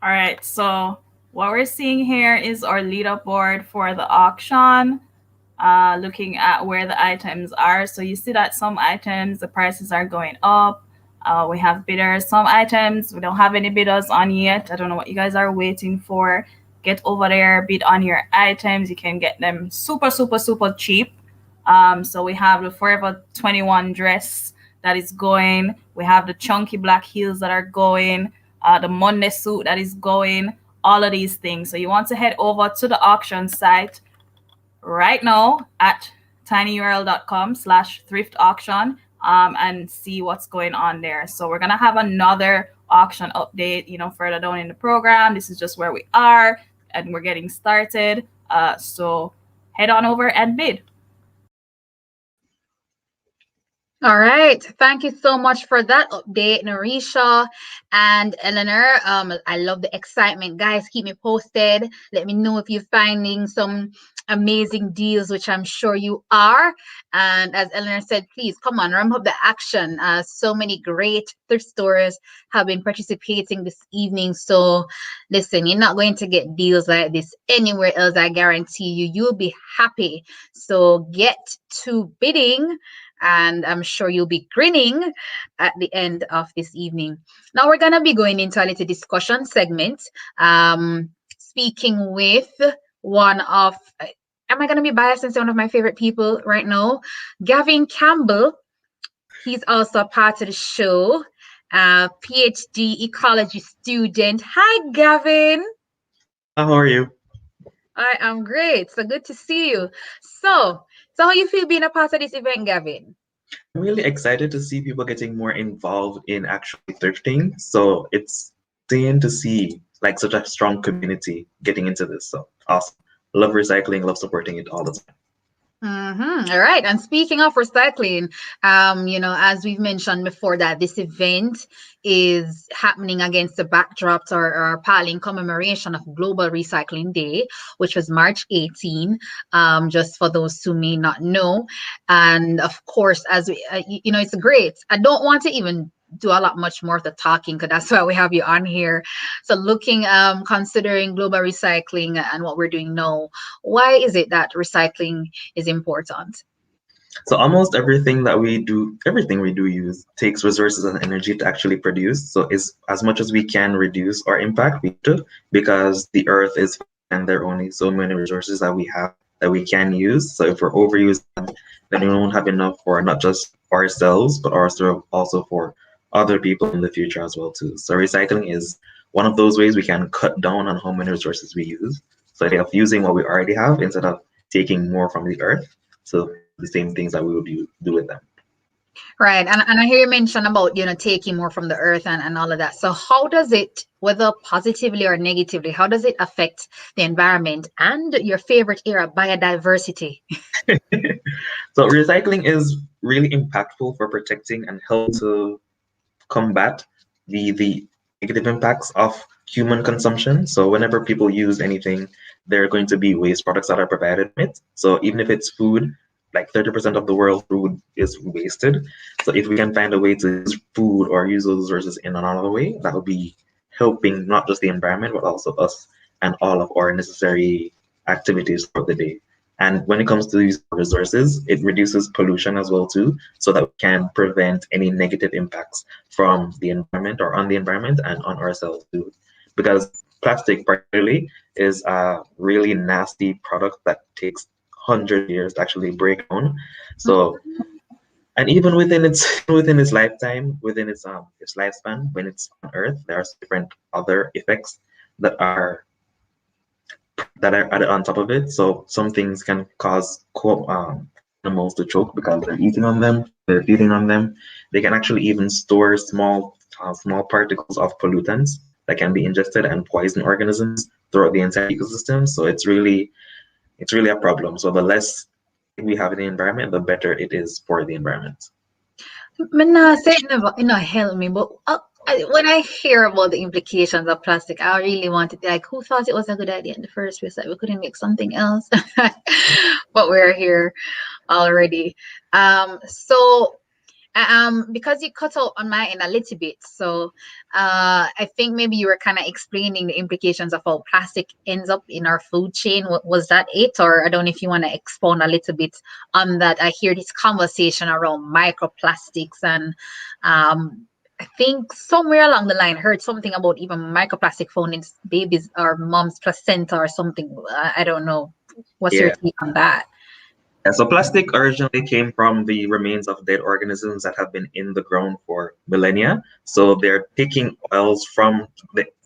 All right, so what we're seeing here is our leaderboard for the auction, looking at where the items are. So you see that some items, the prices are going up. We have bidders. Some items, we don't have any bidders on yet. I don't know what you guys are waiting for. Get over there, bid on your items. You can get them super, super, super cheap. So we have the Forever 21 dress that is going. We have the chunky black heels that are going. The Monday suit that is going. All of these things. So you want to head over to the auction site right now at tinyurl.com/thrift auction and see what's going on there. So we're gonna have another auction update, you know, further down in the program. This is just where we are and we're getting started. So head on over and bid. All right. Thank you so much for that update, Narisha and Eleanor. I love the excitement. Guys, keep me posted. Let me know if you're finding some amazing deals, which I'm sure you are. And as Eleanor said, please come on, ramp up the action. So many great thrift stores have been participating this evening. So listen, you're not going to get deals like this anywhere else. I guarantee you, you'll be happy. So get to bidding, and I'm sure you'll be grinning at the end of this evening. Now we're gonna be going into a little discussion segment, speaking with one of, am I gonna be biased and say one of my favorite people right now, Gavin Campbell. He's also a part of the show, PhD ecology student. Hi, Gavin. How are you? I am great. So good to see you. So how you feel being a part of this event, Gavin? I'm really excited to see people getting more involved in actually thrifting. So it's insane to see like such a strong community getting into this. So awesome. Love recycling, love supporting it all the time. All right. And speaking of recycling, as we've mentioned before, that this event is happening against the backdrop or piling commemoration of Global Recycling Day, which was March 18, just for those who may not know. And of course, as we, it's great. I don't want to even do a lot much more of the talking because that's why we have you on here. So looking, considering global recycling and what we're doing now, why is it that recycling is important? So almost everything we do use takes resources and energy to actually produce. So is as much as we can reduce our impact, we do, because the earth is finite and there are only so many resources that we have that we can use. So if we're overusing them, then we won't have enough for not just ourselves, but also for other people in the future as well too. So recycling is one of those ways we can cut down on how many resources we use. So instead of using what we already have, instead of taking more from the earth, so the same things that we would do with them. Right. And I hear you mention about, taking more from the earth and all of that. So how does it, whether positively or negatively, how does it affect the environment and your favorite area, biodiversity? So recycling is really impactful for protecting and helping to combat the negative impacts of human consumption. So whenever people use anything, there are going to be waste products that are provided from it. So even if it's food, like 30% of the world's food is wasted. So if we can find a way to use food or use those resources in another way, that would be helping not just the environment, but also us and all of our necessary activities throughout the day. And when it comes to these resources, it reduces pollution as well too, so that we can prevent any negative impacts from the environment or on the environment and on ourselves too. Because plastic particularly is a really nasty product that takes 100 years to actually break down. So and even within its lifetime, within its lifespan, when it's on Earth, there are different other effects that are added on top of it. So some things can cause animals to choke because they're eating on them, they're feeding on them. They can actually even store small particles of pollutants that can be ingested and poison organisms throughout the entire ecosystem. So it's really a problem. So the less we have in the environment, the better it is for the environment. I say it never, help me, but when I hear about the implications of plastic, I really wanted, like, who thought it was a good idea in the first place? Like, we couldn't make something else, but we're here already. So because you cut out on my end a little bit, so I think maybe you were kind of explaining the implications of how plastic ends up in our food chain. Was that it? Or I don't know if you want to expound a little bit on that. I hear this conversation around microplastics, and I think somewhere along the line heard something about even microplastic found in babies or mom's placenta or something. I don't know. What's your Yeah. take on that? Yeah, so plastic originally came from the remains of dead organisms that have been in the ground for millennia. So they're taking oils from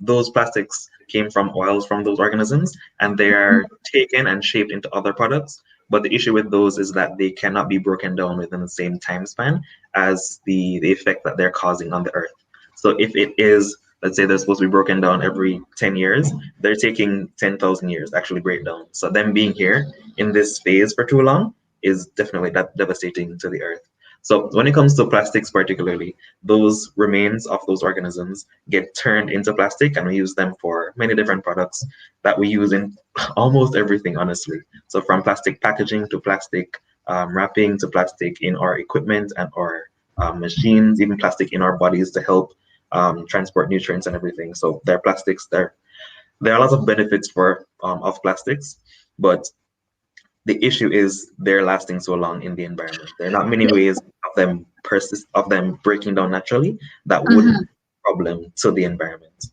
those plastics came from oils from those organisms, and they are taken and shaped into other products. But the issue with those is that they cannot be broken down within the same time span as the effect that they're causing on the earth. So if it is, let's say they're supposed to be broken down every 10 years, they're taking 10,000 years to actually break down. So them being here in this phase for too long is definitely devastating to the earth. So when it comes to plastics particularly, those remains of those organisms get turned into plastic, and we use them for many different products that we use in almost everything, honestly. So from plastic packaging to plastic wrapping to plastic in our equipment and our machines, even plastic in our bodies to help transport nutrients and everything. So they're plastics. There are lots of benefits of plastics, but the issue is they're lasting so long in the environment. There are not many ways of them breaking down naturally that wouldn't be a problem to the environment.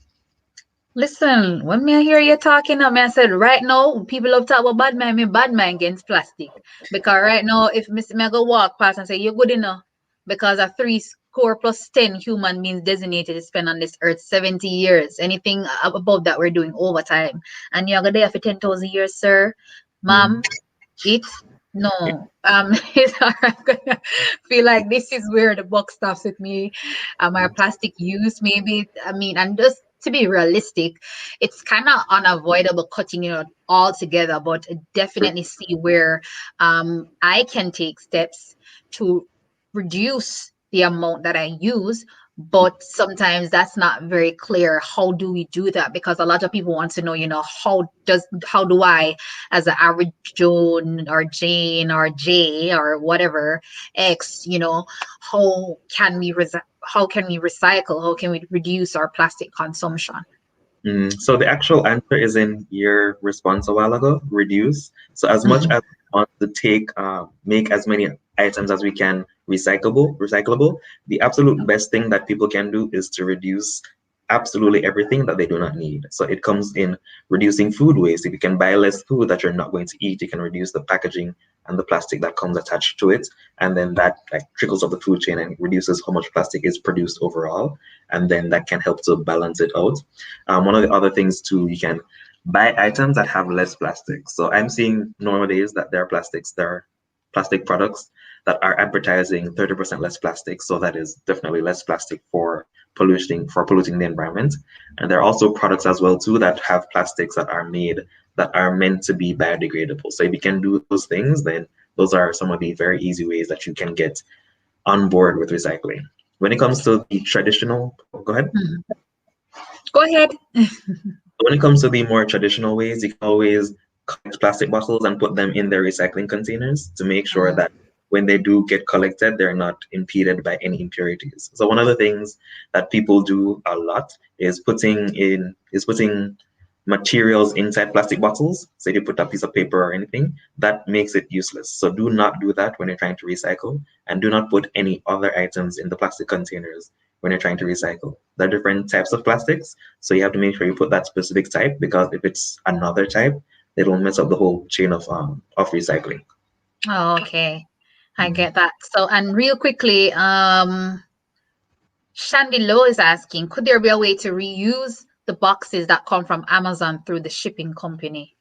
Listen, when me hear you talking, I said right now people love talk about bad mind against plastic. Because right now, if me go walk past and say you're good enough, because a 3 score + 10 human beings designated to spend on this earth 70 years. Anything above that, we're doing overtime. And you're gonna there for 10,000 years, sir, ma'am. It no, it's I'm gonna feel like this is where the buck stops with me. My plastic use, maybe. I mean, and just to be realistic, it's kind of unavoidable cutting it out altogether, but I definitely see where I can take steps to reduce the amount that I use. But sometimes that's not very clear. How do we do that? Because a lot of people want to know, how do I, as an average Joan or Jane or J or whatever X, how can we recycle? How can we reduce our plastic consumption? So the actual answer is in your response a while ago, reduce. So as much Mhm. as we want to make as many items as we can recyclable, the absolute best thing that people can do is to reduce absolutely everything that they do not need. So it comes in reducing food waste. If you can buy less food that you're not going to eat, you can reduce the packaging and the plastic that comes attached to it. And then that like trickles up the food chain and reduces how much plastic is produced overall. And then that can help to balance it out. One of the other things too, you can buy items that have less plastic. So I'm seeing nowadays that there are plastic products that are advertising 30% less plastic. So that is definitely less plastic for polluting the environment. And there are also products as well too that have plastics that are meant to be biodegradable. So if you can do those things, then those are some of the very easy ways that you can get on board with recycling. When it comes to the traditional, go ahead. Mhm. Go ahead. When it comes to the more traditional ways, you can always collect plastic bottles and put them in their recycling containers to make sure Mhm. that when they do get collected, they're not impeded by any impurities. So one of the things that people do a lot is putting materials inside plastic bottles. So if you put a piece of paper or anything, that makes it useless. So do not do that when you're trying to recycle, and do not put any other items in the plastic containers when you're trying to recycle. There are different types of plastics, so you have to make sure you put that specific type, because if it's another type, it'll mess up the whole chain of recycling. Oh, okay. I get that. So, and real quickly, Shandy Low is asking, could there be a way to reuse the boxes that come from Amazon through the shipping company?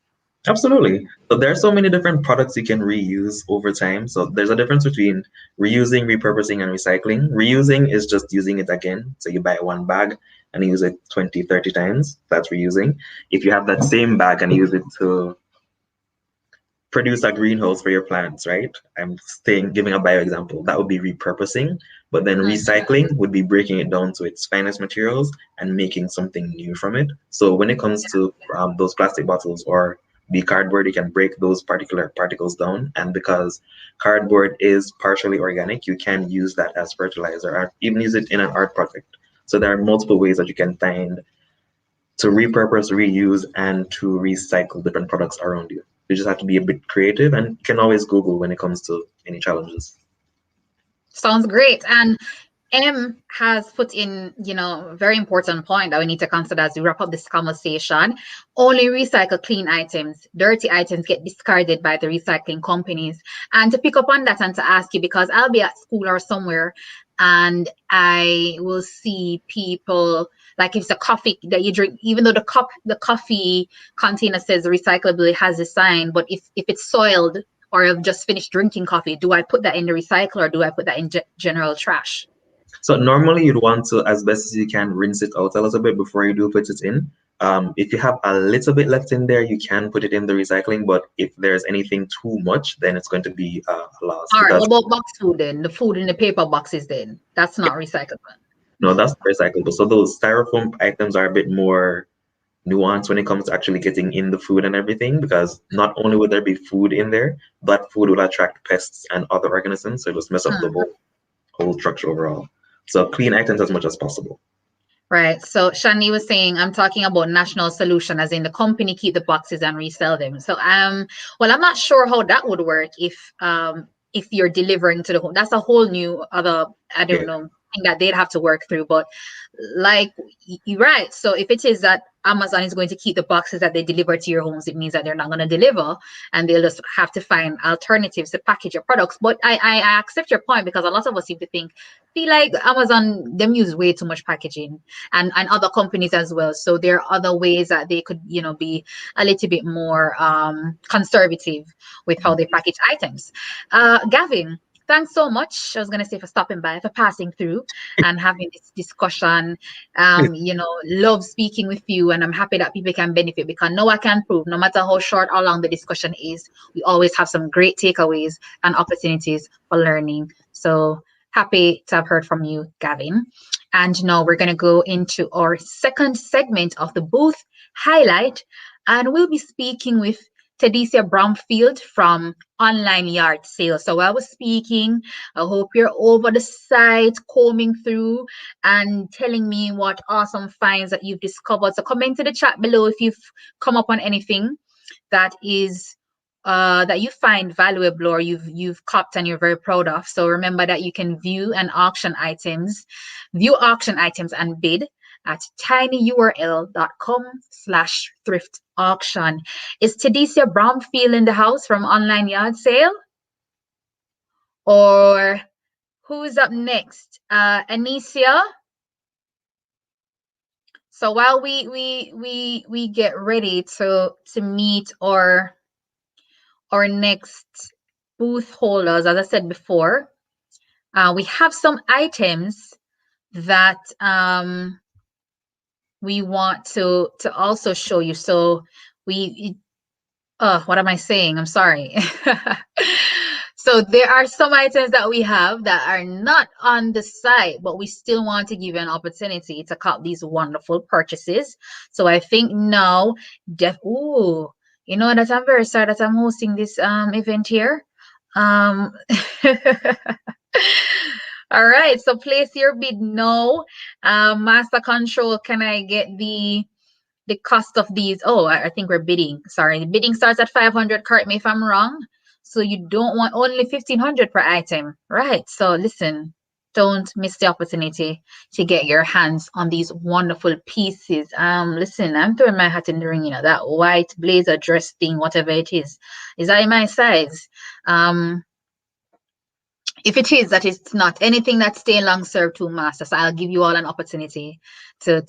Absolutely. So there are so many different products you can reuse over time. So there's a difference between reusing, repurposing, and recycling. Reusing is just using it again. So you buy one bag and use it 20, 30 times. That's reusing. If you have that same bag and use it to produce a greenhouse for your plants, right? Giving a bio example. That would be repurposing. But then Mm. recycling would be breaking it down to its finest materials and making something new from it. So when it comes to those plastic bottles or the cardboard, you can break those particular particles down. And because cardboard is partially organic, you can use that as fertilizer or even use it in an art project. So there are multiple ways that you can find to repurpose, reuse, and to recycle different products around you. You just have to be a bit creative, and you can always Google when it comes to any challenges. Sounds great. And M has put in, a very important point that we need to consider as we wrap up this conversation. Only recycle clean items. Dirty items get discarded by the recycling companies. And to pick up on that and to ask you, because I'll be at school or somewhere and I will see people, like if it's a coffee that you drink, even though the coffee container says recyclable, it has a sign, but if it's soiled or I've just finished drinking coffee, do I put that in the recycle or do I put that in general trash? So normally you'd want to, as best as you can, rinse it out a little bit before you do put it in. If you have a little bit left in there, you can put it in the recycling. But if there's anything too much, then it's going to be a loss, All right, because what about box food then? The food in the paper boxes then? That's not recyclable. no, that's recyclable. So those styrofoam items are a bit more nuanced when it comes to actually getting in the food and everything, because not only will there be food in there, but food will attract pests and other organisms, so it'll just mess up the Hmm. whole structure overall. So clean items as much as possible. Right. So Shani was saying, I'm talking about national solution, as in the company keep the boxes and resell them. So well, I'm not sure how that would work if you're delivering to the home. That's a whole new other, I don't Yeah. know, thing that they'd have to work through. But like you're right. So if it is that Amazon is going to keep the boxes that they deliver to your homes, it means that they're not going to deliver and they'll just have to find alternatives to package your products. But I accept your point, because a lot of us seem to feel like Amazon, them use way too much packaging, and other companies as well. So there are other ways that they could, be a little bit more conservative with how they package items. Gavin, thanks so much. I was gonna say for stopping by, for passing through and having this discussion. Love speaking with you, and I'm happy that people can benefit because now I can prove, no matter how short or long the discussion is, we always have some great takeaways and opportunities for learning. So happy to have heard from you, Gavin. And now we're gonna go into our second segment of the booth highlight, and we'll be speaking with Tedisia Bromfield from Online Yard Sales. So while I was speaking, I hope you're over the site, combing through and telling me what awesome finds that you've discovered. So comment in the chat below if you've come up on anything that is that you find valuable or you've copped and you're very proud of. So remember that you can view auction items and bid at tinyurl.com/thrift auction. Is Tedisia Bromfield in the house from Online Yard Sale? Or who's up next? Anicia? So while we get ready to meet our next booth holders, as I said before, we have some items that we want to also show you. So what am I saying? I'm sorry. So there are some items that we have that are not on the site, but we still want to give you an opportunity to cop these wonderful purchases. So I think now, that I'm very sorry that I'm hosting this event here. All right, so place your bid now. Master Control, can I get the cost of these? Oh, I think we're bidding. Sorry, the bidding starts at 500. Correct me if I'm wrong. So you don't want only 1,500 per item, right? So listen, don't miss the opportunity to get your hands on these wonderful pieces. Listen, I'm throwing my hat in the ring. That white blazer dress thing, whatever it is that in my size? If it is, that it's not anything that's staying long served to master. So I'll give you all an opportunity to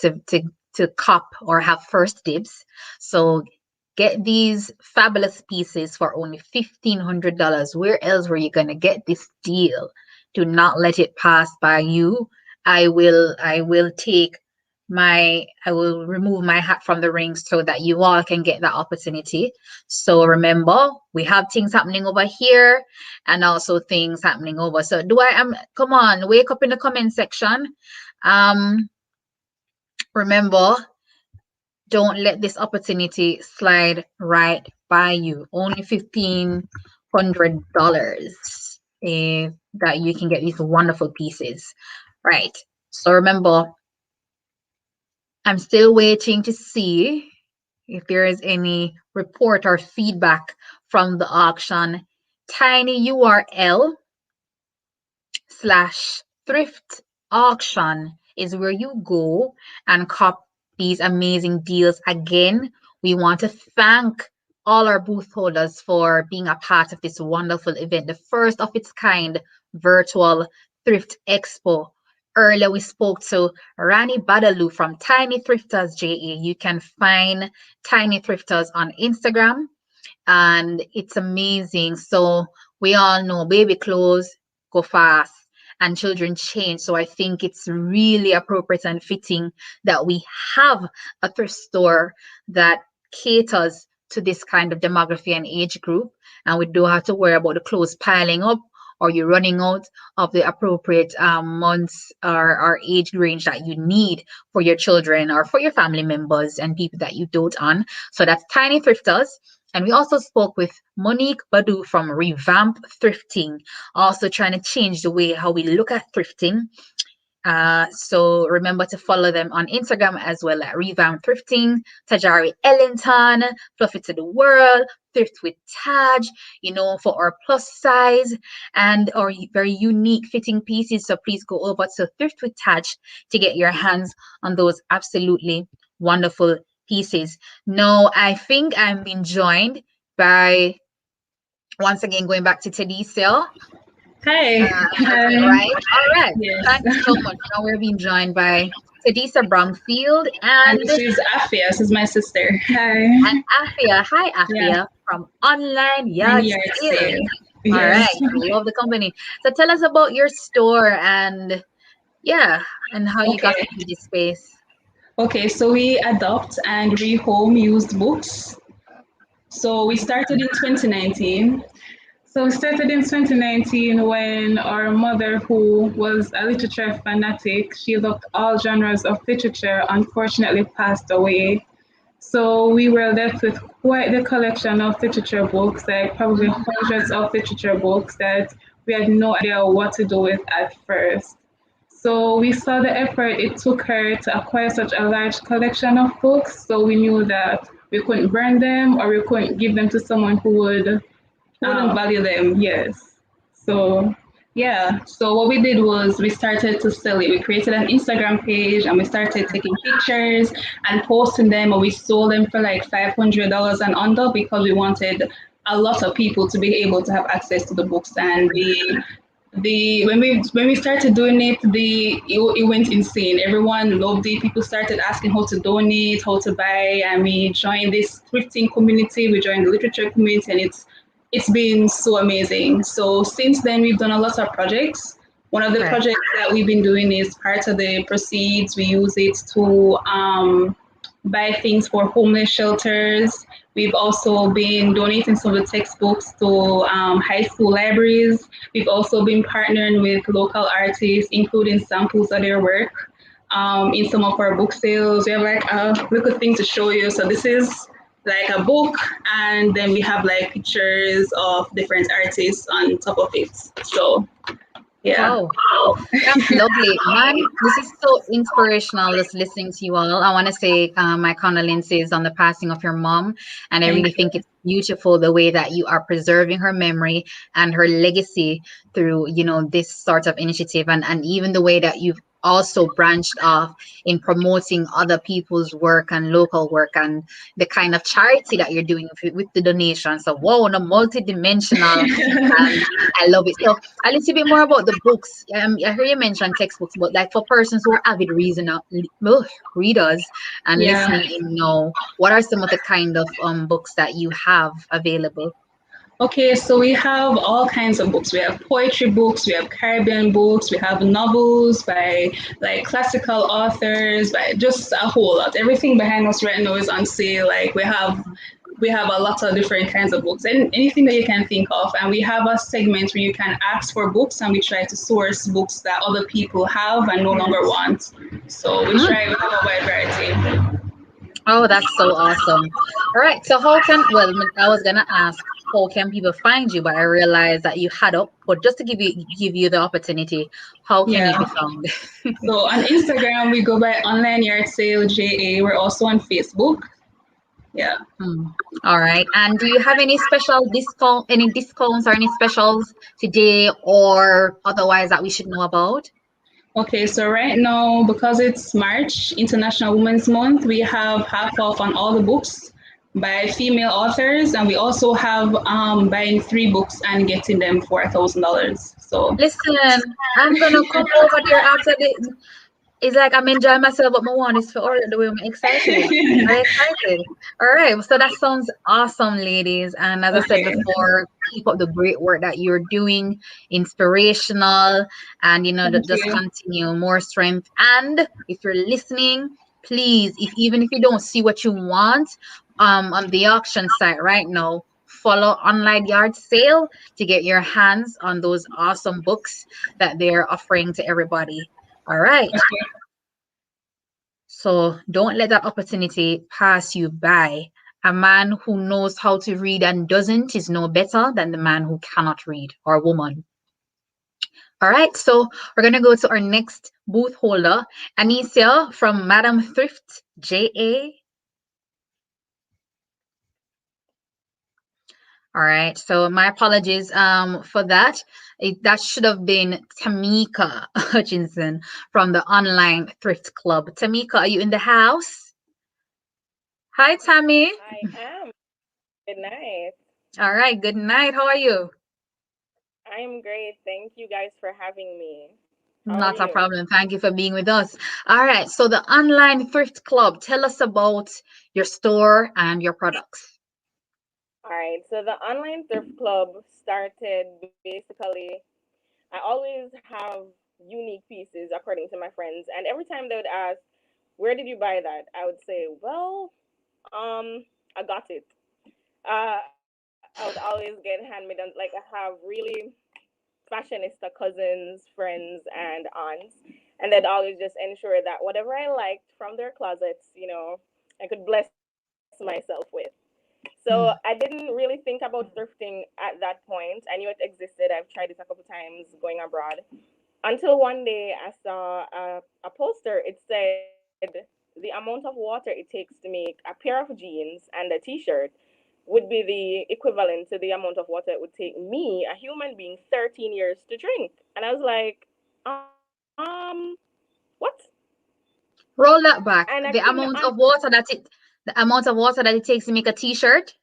cop or have first dibs. So get these fabulous pieces for only $1,500. Where else were you gonna get this deal? Do not let it pass by you. I will remove my hat from the ring so that you all can get that opportunity. So remember, we have things happening over here and also things happening over. So come on, wake up in the comment section. Remember, don't let this opportunity slide right by you. Only $1,500 that you can get these wonderful pieces. Right. So remember, I'm still waiting to see if there is any report or feedback from the auction. tinyurl/thrift auction is where you go and cop these amazing deals. Again, we want to thank all our booth holders for being a part of this wonderful event, the first of its kind virtual Thrift Expo. Earlier, we spoke to Rani Badalu from Tiny Thrifters JA. You can find Tiny Thrifters on Instagram, and it's amazing. So we all know baby clothes go fast and children change. So I think it's really appropriate and fitting that we have a thrift store that caters to this kind of demography and age group, and we don't have to worry about the clothes piling up or you're running out of the appropriate months or age range that you need for your children or for your family members and people that you dote on. So that's Tiny Thrifters. And we also spoke with Monique Badu from Revamp Thrifting, also trying to change the way how we look at thrifting. So remember to follow them on Instagram as well at Revamp Thrifting, Tajari Ellington, Fluffy to the World, Thrift with Taj, for our plus size and our very unique fitting pieces. So please go over to Thrift with Taj to get your hands on those absolutely wonderful pieces. Now, I think I'm being joined by, once again, going back to Tedisia. Hi. Right. All right. Yes. Thank you so much. Now we're being joined by Tedisia Bromfield and this is Afia. This is my sister. Hi. And Afia. Hi, Afia, Yeah. from Online Yard Sale. All Yes. right. Love the company. So tell us about your store and yeah, and how you got Okay. into this space. Okay, so we adopt and rehome used books. So we started in 2019. So we started in 2019 when our mother, who was a literature fanatic, she loved all genres of literature, unfortunately passed away. So we were left with quite the collection of literature books, like probably hundreds of literature books that we had no idea what to do with at first. So we saw the effort it took her to acquire such a large collection of books. So we knew that we couldn't burn them or we couldn't give them to someone who wouldn't value them. Yes. So yeah. So what we did was we started to sell it. We created an Instagram page and we started taking pictures and posting them, and we sold them for like $500 and under because we wanted a lot of people to be able to have access to the books. And the when we started doing it went insane. Everyone loved it. People started asking how to donate, how to buy, and we joined this thrifting community. We joined the literature community, and it's been so amazing. So since then, we've done a lot of projects. One of the Right. projects that we've been doing is part of the proceeds. We use it to buy things for homeless shelters. We've also been donating some of the textbooks to high school libraries. We've also been partnering with local artists, including samples of their work in some of our book sales. We have like a little thing to show you. So this is like a book, and then we have like pictures of different artists on top of it. So yeah. Wow. That's lovely. Man, this is so inspirational just listening to you all. I want to say my condolences on the passing of your mom. And I Thank really think it's beautiful the way that you are preserving her memory and her legacy through, this sort of initiative. And even the way that you've also branched off in promoting other people's work and local work and the kind of charity that you're doing with the donation. So, wow, on a multi-dimensional. I love it. So a little bit more about the books. I hear you mention textbooks, but like for persons who are avid readers and Yeah. listening in now, what are some of the kind of books that you have available? Okay, so we have all kinds of books. We have poetry books, we have Caribbean books, we have novels by like classical authors, by just a whole lot. Everything behind us right now is on sale. Like we have a lot of different kinds of books and anything that you can think of. And we have a segment where you can ask for books and we try to source books that other people have and no longer want. So we Mm. try we have a wide variety. Oh, that's so awesome. All right. So I was gonna ask how can people find you, but I realized that you had up. But just to give you the opportunity, how can you Yeah. be found? So on Instagram we go by online yard sale JA. We're also on Facebook. Yeah. Hmm. All right. And do you have any discounts or any specials today or otherwise that we should know about? Okay, so right now, because it's March, International Women's Month, we have half off on all the books by female authors, and we also have buying 3 books and getting them for $1,000. So Listen, I'm gonna come over there after the. It's like I'm enjoying myself, but my one is for all the way. I'm excited. Very excited. All right. So that sounds awesome, ladies. And as I said okay, before, keep up the great work that you're doing. Inspirational, and thank just you. continue. More strength. And if you're listening, please, even if you don't see what you want, on the auction site right now, follow Online Yard Sale to get your hands on those awesome books that they're offering to everybody. All right. Okay. So don't let that opportunity pass you by. A man who knows how to read and doesn't is no better than the man who cannot read, or woman. All right, so we're gonna go to our next booth holder, Anicia from Madam Thrift JA. All right, so my apologies for that. That should have been Tamika Hutchinson from the Online Thrift Club. Tamika, are you in the house? Hi, Tammy. I am. Good night. All right, good night. How are you? I am great. Thank you guys for having me. How are Not a you? problem. Thank you for being with us. All right, so the Online Thrift Club, tell us about your store and your products. All right. So the online thrift club started basically. I always have unique pieces according to my friends, and every time they would ask, "Where did you buy that?" I would say, "Well, I got it." I would always get hand-me-downs. Like I have really fashionista cousins, friends, and aunts, and they'd always just ensure that whatever I liked from their closets, I could bless myself with. So I didn't really think about thrifting at that point. I knew it existed. I've tried it a couple times going abroad. Until one day I saw a poster. It said the amount of water it takes to make a pair of jeans and a t-shirt would be the equivalent to the amount of water it would take me, a human being, 13 years to drink. And I was like, what? Roll that And I back. couldn't answer The amount of water that it takes to make a t-shirt.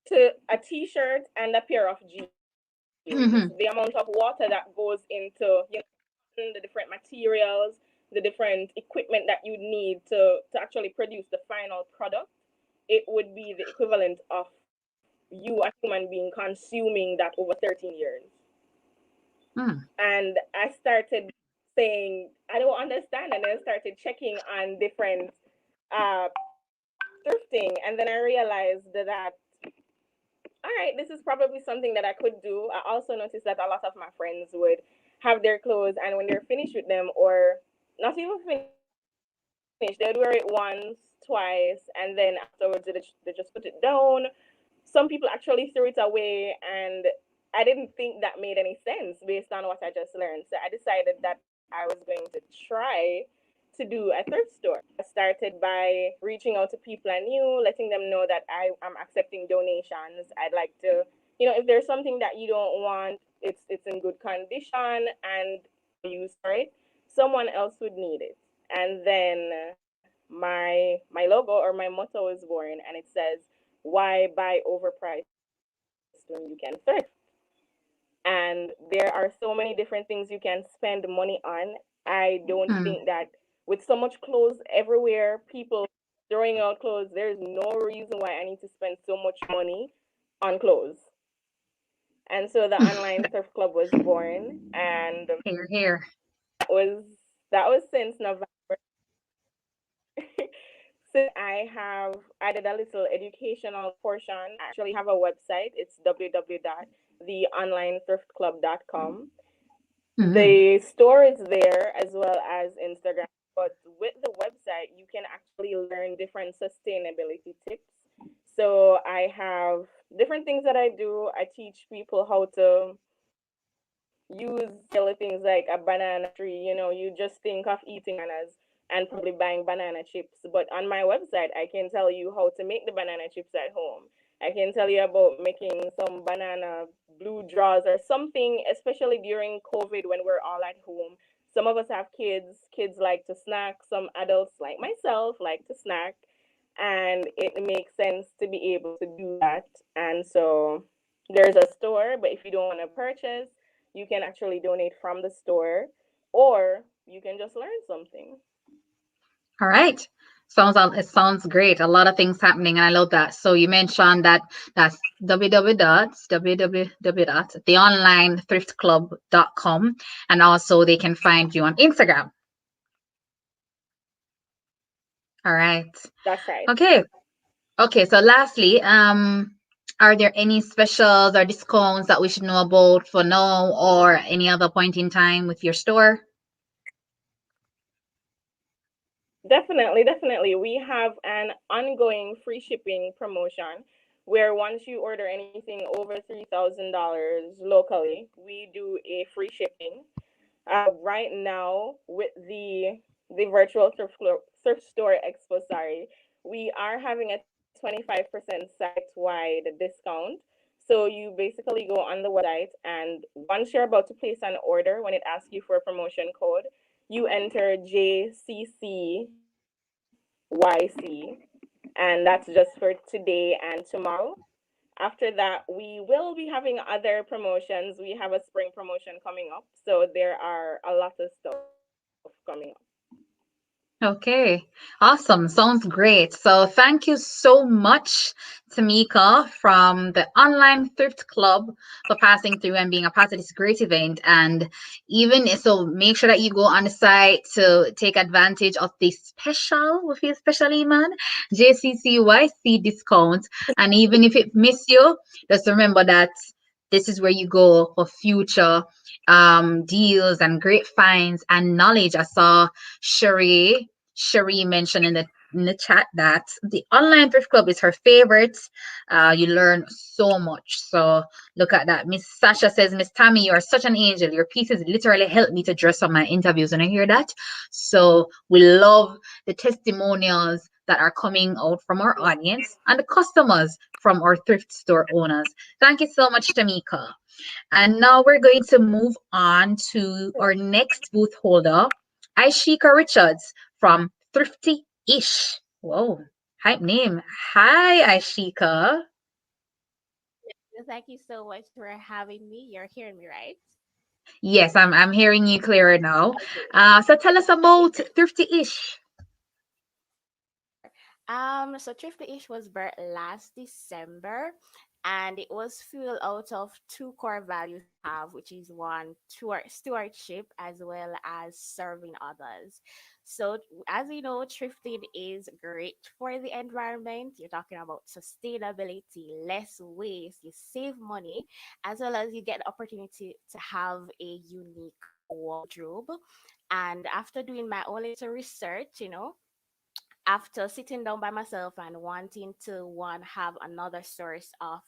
to a t-shirt and a pair of jeans. The amount of Mm-hmm. water that goes into, the different materials, the different equipment that you need to actually produce the final product. It would be the equivalent of you, a human being, consuming that over 13 years. Mm. And I started saying, I don't understand. And then I started checking on different uh, thrifting. And then I realized that, all right, this is probably something that I could do. I also noticed that a lot of my friends would have their clothes, and when they're finished with them, or not even finished, they would wear it once, twice, and then afterwards they just put it down. Some people actually threw it away, and I didn't think that made any sense based on what I just learned. So I decided that I was going to try to do a thrift store. I started by reaching out to people I knew, letting them know that I am accepting donations. I'd like to, if there's something that you don't want, it's in good condition and you have no use for it, someone else would need it. And then my logo or my motto is born, and it says, "Why buy overpriced when you can thrift?" And there are so many different things you can spend money on. I don't think Mm. that with so much clothes everywhere, people throwing out clothes, there's no reason why I need to spend so much money on clothes. And so the online thrift club was born, and Here, here. that was since November. Since I have added a little educational portion, I actually have a website. It's www.theonlinethriftclub.com. Mm-hmm. The store is there as well as Instagram. But with the website, you can actually learn different sustainability tips. So I have different things that I do. I teach people how to use silly things like a banana tree. You just think of eating bananas and probably buying banana chips. But on my website, I can tell you how to make the banana chips at home. I can tell you about making some banana blue draws or something, especially during COVID when we're all at home. Some of us have kids. Kids like to snack. Some adults, like myself, like to snack. And it makes sense to be able to do that. And so there's a store, but if you don't want to purchase, you can actually donate from the store, or you can just learn something. All right. It sounds great. A lot of things happening, and I love that. So you mentioned that's www.theonlinethriftclub.com, and also they can find you on Instagram. All right. That's right. Okay. Okay. So lastly, are there any specials or discounts that we should know about for now or any other point in time with your store? Definitely, definitely. We have an ongoing free shipping promotion where once you order anything over $3,000 locally, we do a free shipping. Right now, with the virtual thrift store expo, sorry, we are having a 25% site-wide discount. So you basically go on the website, and once you're about to place an order, when it asks you for a promotion code, you enter JCCYC, and that's just for today and tomorrow. After that, we will be having other promotions. We have a spring promotion coming up, so there are a lot of stuff coming up. Okay, awesome. Sounds great. So thank you so much, Tamika from the Online Thrift Club, for passing through and being a part of this great event. And even so, make sure that you go on the site to take advantage of the special, we feel specially, man, JCCYC discount. And even if it miss you, just remember that this is where you go for future deals and great finds and knowledge. I saw Cherie mentioned in the chat that the online thrift club is her favorite. You learn so much. So look at that. Miss Sasha says, Miss Tammy, you are such an angel. Your pieces literally helped me to dress up my interviews. And I hear that. So we love the testimonials that are coming out from our audience and the customers from our thrift store owners. Thank you so much, Tamika. And now we're going to move on to our next booth holder, Aishika Richards from Thrifty Ish. Whoa, hype name. Hi, Aishika. Thank you so much for having me. You're hearing me, right? Yes, I'm hearing you clearer now. So tell us about Thrifty Ish. So Thrifty-ish was birthed last December, and it was fueled out of two core values I have, which is one, stewardship as well as serving others. So, as we know, thrifting is great for the environment. You're talking about sustainability, less waste, you save money, as well as you get the opportunity to have a unique wardrobe. And after doing my own little research, after sitting down by myself and wanting to one have another source of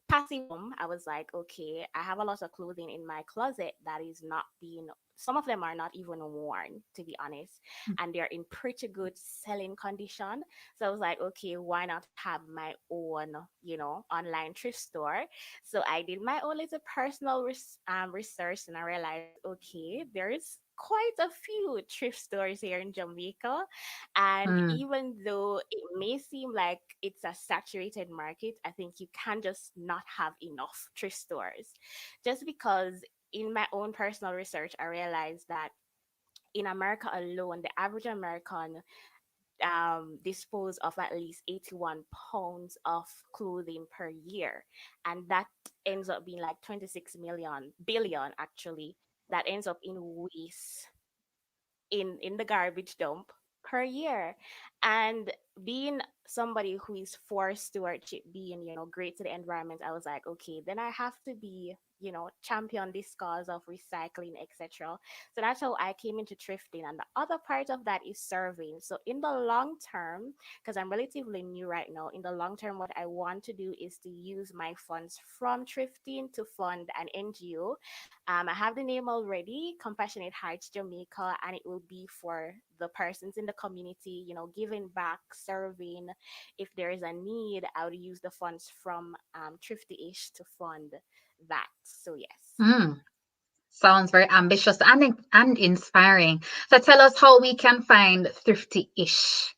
passive income, I was like, okay, I have a lot of clothing in my closet that is not being, some of them are not even worn, to be honest, and they're in pretty good selling condition. So I was like, okay, why not have my own, online thrift store? So I did my own little personal research, and I realized, okay, there's quite a few thrift stores here in Jamaica. And Mm, even though it may seem like it's a saturated market, I think you can just not have enough thrift stores. Just because in my own personal research, I realized that in America alone, the average American dispose of at least 81 pounds of clothing per year. And that ends up being like 26 billion actually, that ends up in waste in the garbage dump per year. And being somebody who is for stewardship, being great to the environment, I was like, okay, then I have to be champion this cause of recycling, etc. So that's how I came into thrifting. And the other part of that is serving. So in the long term, because I'm relatively new right now, in the long term, what I want to do is to use my funds from thrifting to fund an NGO. I have the name already, Compassionate Hearts Jamaica, and it will be for the persons in the community, giving back, serving. If there is a need, I would use the funds from Thrifty-ish to fund that. So, yes. mm. Sounds very ambitious and inspiring. So tell us how we can find Thrifty Ish.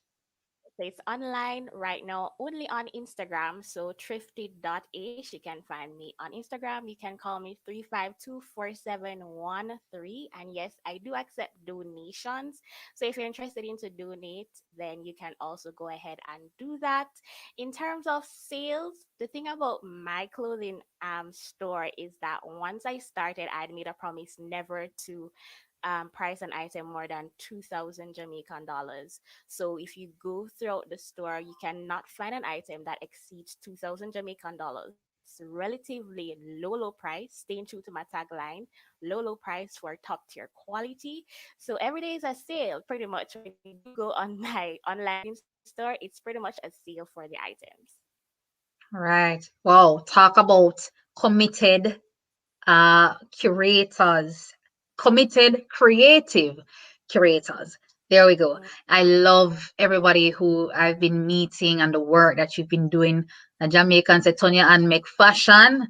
So it's online right now, only on Instagram. So thrifty.ish. You can find me on Instagram. You can call me 352-4713. And yes, I do accept donations. So if you're interested in to donate, then you can also go ahead and do that. In terms of sales, the thing about my clothing store is that once I started, I'd made a promise never to price an item more than 2,000 Jamaican dollars. So if you go throughout the store, you cannot find an item that exceeds 2,000 Jamaican dollars. It's relatively low price, staying true to my tagline, low price for top tier quality. So every day is a sale, pretty much. When you do go on my online store, it's pretty much a sale for the items. Right. Wow. Talk about committed curators, committed creative curators. There we go. I love everybody who I've been meeting and the work that you've been doing. The Jamaicans say Tonya and make fashion,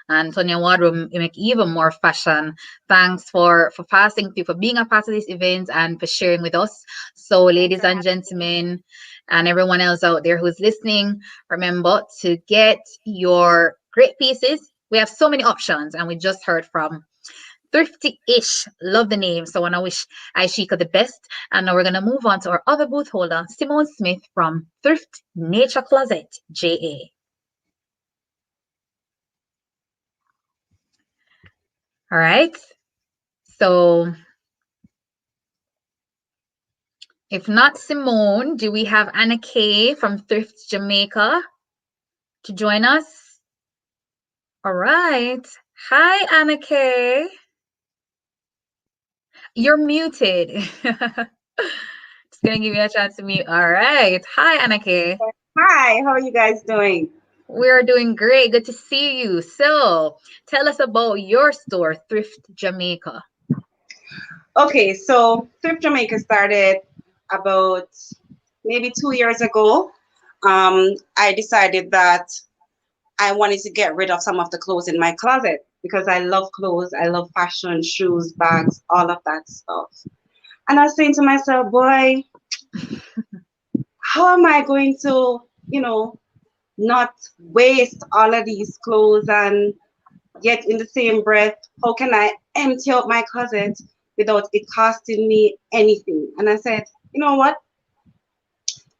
and Tonya Wardrobe make even more fashion. Thanks for passing through, for being a part of this event and for sharing with us. So, Thanks ladies for and having me. gentlemen, and everyone else out there who's listening, remember to get your great pieces. We have so many options, and we just heard from Thrifty-ish. Love the name. So I want to wish Aishika the best. And now we're going to move on to our other booth holder, Simone Smith from Thrift Nature Closet, JA. All right. So if not Simone, do we have Anna Kay from Thrift Jamaica to join us? All right. Hi, Anna Kay. You're muted. Just gonna give you a chance to mute. All right. Hi, Anna Kay. Hi, how are you guys doing? We're doing great. Good to see you. So tell us about your store, Thrift Jamaica. Okay, so Thrift Jamaica started about maybe 2 years ago. I decided that I wanted to get rid of some of the clothes in my closet because I love clothes, I love fashion, shoes, bags, all of that stuff. And I was saying to myself, boy, how am I going to, not waste all of these clothes, and yet in the same breath, how can I empty out my closet without it costing me anything? And I said, you know what?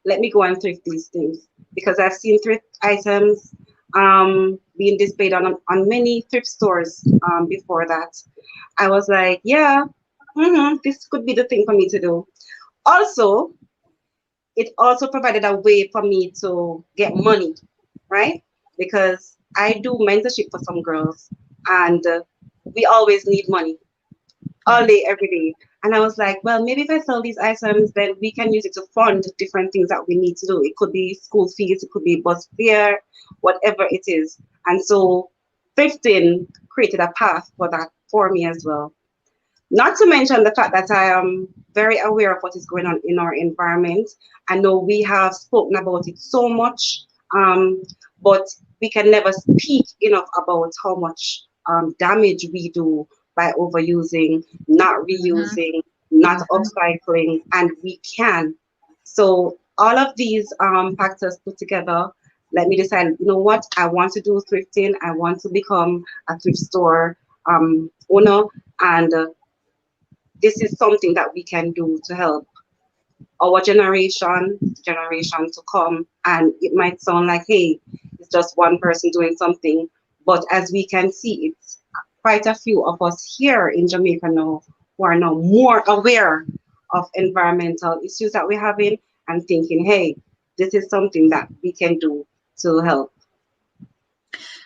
Let me go and thrift these things, because I've seen thrift items being displayed on many thrift stores before that. I was like, yeah, this could be the thing for me to do. Also, it also provided a way for me to get money, right? Because I do mentorship for some girls, and we always need money all day, every day. And I was like, well, maybe if I sell these items, then we can use it to fund different things that we need to do. It could be school fees, it could be bus fare, whatever it is. And so thrifting created a path for that for me as well. Not to mention the fact that I am very aware of what is going on in our environment. I know we have spoken about it so much, but we can never speak enough about how much damage we do by overusing, not reusing, not upcycling, and we can. So all of these factors put together, let me decide, you know what, I want to do thrifting. I want to become a thrift store owner, and this is something that we can do to help our generation to come. And it might sound like, hey, it's just one person doing something, but as we can see, it's quite a few of us here in Jamaica now who are now more aware of environmental issues that we're having, and thinking, hey, this is something that we can do to help.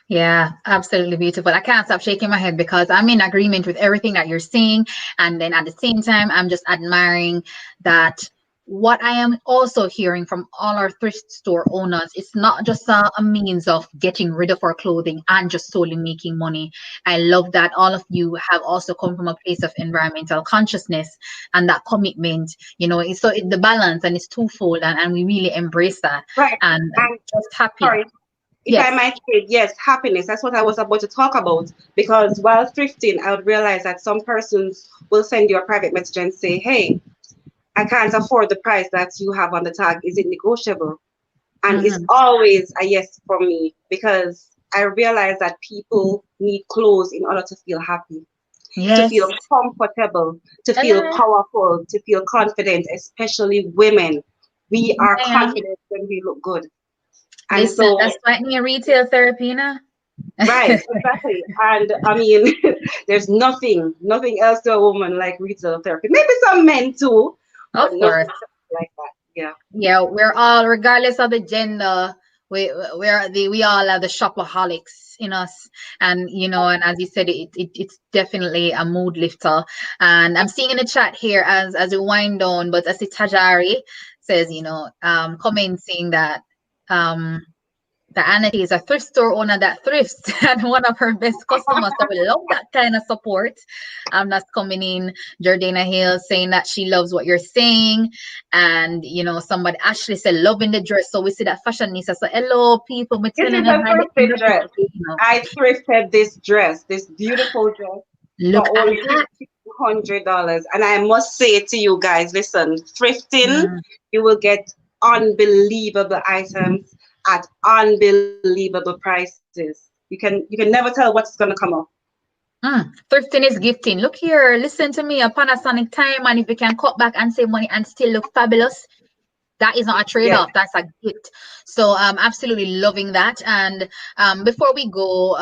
Yeah, absolutely beautiful. I can't stop shaking my head because I'm in agreement with everything that you're saying. And then at the same time, I'm just admiring that what I am also hearing from all our thrift store owners, it's not just a means of getting rid of our clothing and just solely making money. I love that all of you have also come from a place of environmental consciousness and that commitment. The balance, and it's twofold, and we really embrace that. Right. And just happy. Sorry. If I might say, yes, happiness. That's what I was about to talk about. Because while thrifting, I would realize that some persons will send you a private message and say, hey, I can't afford the price that you have on the tag. Is it negotiable? And it's always a yes for me, because I realize that people need clothes in order to feel happy, to feel comfortable, to feel powerful, to feel confident, especially women. We are confident when we look good. And listen, so that's why I need retail therapy now. Right, exactly. And I mean, there's nothing else to a woman like retail therapy. Maybe some men too, but nothing like that. Yeah. Yeah, we're all, regardless of the gender, we all are the shopaholics in us, and and as you said, it's definitely a mood lifter. And I'm seeing in the chat here as we wind down, but as Tajari says, commenting that that Anna is a thrift store owner that thrifts and one of her best customers. So we love that kind of support. That's coming in. Jordana Hill saying that she loves what you're saying. And, somebody actually said, loving the dress. So we see that fashionista. So hello, people. This is a thrifted dress. I thrifted this dress, this beautiful dress. Look for only $1,500. And I must say to you guys, listen, thrifting, you will get unbelievable items at unbelievable prices. You can never tell what's going to come up. Thrifting is gifting. Look here, listen to me. A Panasonic time, and if you can cut back and save money and still look fabulous, that is not a Yes. trade-off. That's a gift. So I'm absolutely loving that. And before we go,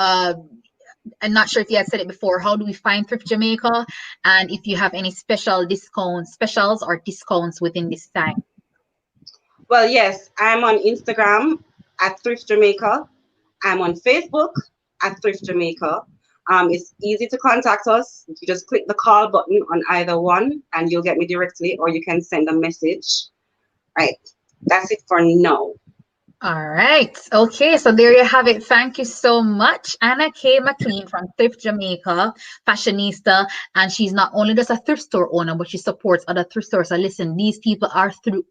I'm not sure if you had said it before. How do we find Thrift Jamaica? And if you have any specials or discounts within this time? Well, yes, I'm on Instagram at Thrift Jamaica. I'm on Facebook at Thrift Jamaica. It's easy to contact us. You just click the call button on either one and you'll get me directly, or you can send a message. Right. That's it for now. All right. Okay. So there you have it. Thank you so much. Anna K. McLean from Thrift Jamaica, fashionista. And she's not only just a thrift store owner, but she supports other thrift stores. So listen, these people are through.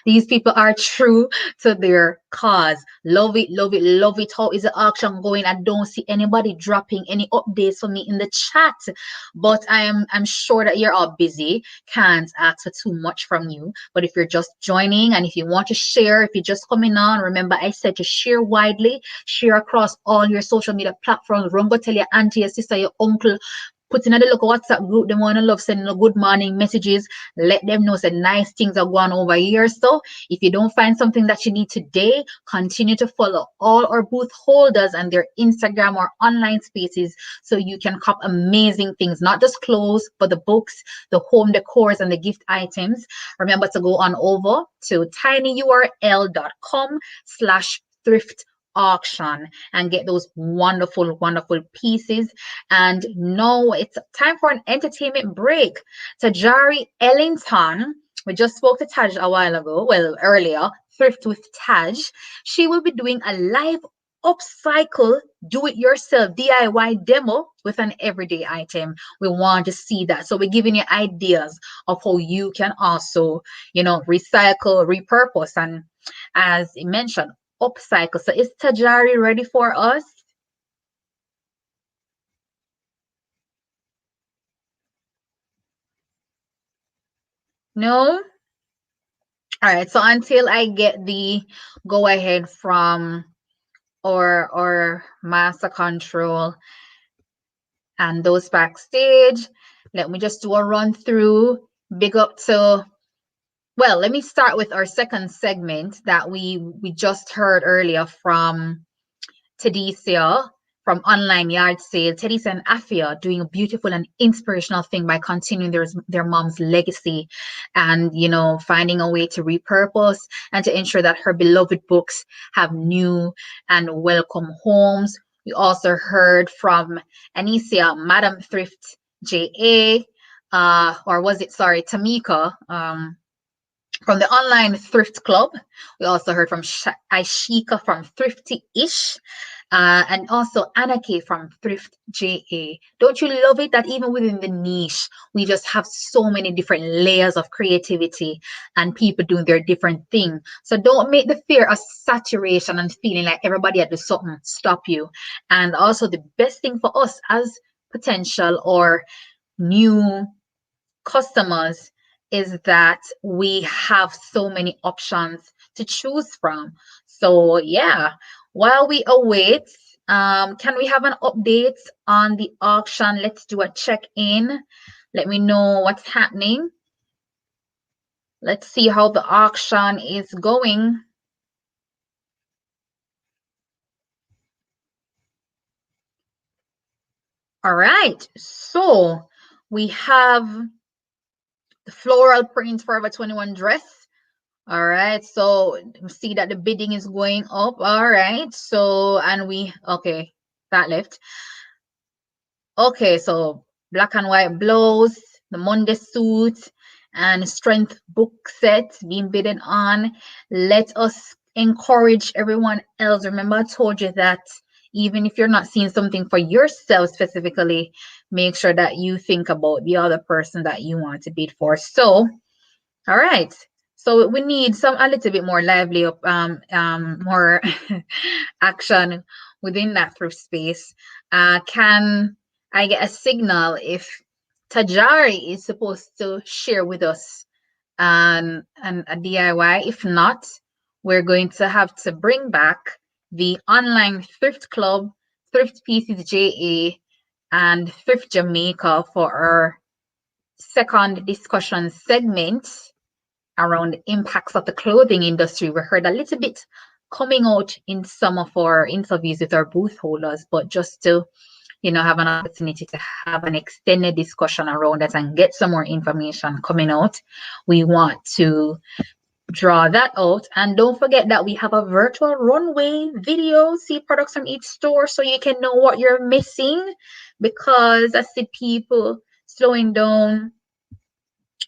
These people are true to their cause. Love it, love it, love it. How is the auction going? I don't see anybody dropping any updates for me in the chat. But I'm sure that you're all busy. Can't ask for too much from you. But if you're just joining and if you want to share, if you're just coming on, remember I said to share widely, share across all your social media platforms. Run go tell your auntie, your sister, your uncle. Put in a local WhatsApp group, them want to love sending a good morning messages. Let them know that nice things are going over here. So if you don't find something that you need today, continue to follow all our booth holders and their Instagram or online spaces so you can cop amazing things, not just clothes, but the books, the home decors, and the gift items. Remember to go on over to tinyurl.com/thrift auction and get those wonderful pieces. And now it's time for an entertainment break. Tajari Ellington, we just spoke to Taj a while ago, well, earlier, Thrift with Taj. She will be doing a live upcycle do-it-yourself DIY demo with an everyday item. We want to see that. So we're giving you ideas of how you can also, recycle, repurpose, and as he mentioned, upcycle. So is Tajari ready for us? No? All right. So until I get the go ahead from or master control and those backstage, let me just do a run through. Big up to, well, let me start with our second segment that we just heard earlier from Tadisia from Online Yard Sale. Tadisia and Afia doing a beautiful and inspirational thing by continuing their mom's legacy and, finding a way to repurpose and to ensure that her beloved books have new and welcome homes. We also heard from Anicia, Madam Thrift JA, Tamika, from the Online Thrift Club. We also heard from Aishika from Thrifty-ish, and also Anake from Thrift JA. Don't you love it that even within the niche, we just have so many different layers of creativity and people doing their different thing. So don't make the fear of saturation and feeling like everybody had to do something stop you. And also the best thing for us as potential or new customers is that we have so many options to choose from. So yeah, while we await, can we have an update on the auction? Let's do a check-in. Let me know what's happening. Let's see how the auction is going. All right, so we have the floral print Forever 21 dress. All right, so see that the bidding is going up. All right, so okay, that left. Okay, so black and white blouse, the Monday suit, and strength book set being bidden on. Let us encourage everyone else. Remember, I told you that even if you're not seeing something for yourself specifically, make sure that you think about the other person that you want to bid for. So, all right. So we need a little bit more lively, more action within that thrift space. Can I get a signal if Tajari is supposed to share with us a DIY? If not, we're going to have to bring back the Online Thrift Club, Thrift Pieces JA, and Thrift Jamaica for our second discussion segment around the impacts of the clothing industry. We heard a little bit coming out in some of our interviews with our booth holders, but just to have an opportunity to have an extended discussion around it and get some more information coming out, we want to draw that out. And don't forget that we have a virtual runway video, see products from each store, so you can know what you're missing, because I see people slowing down.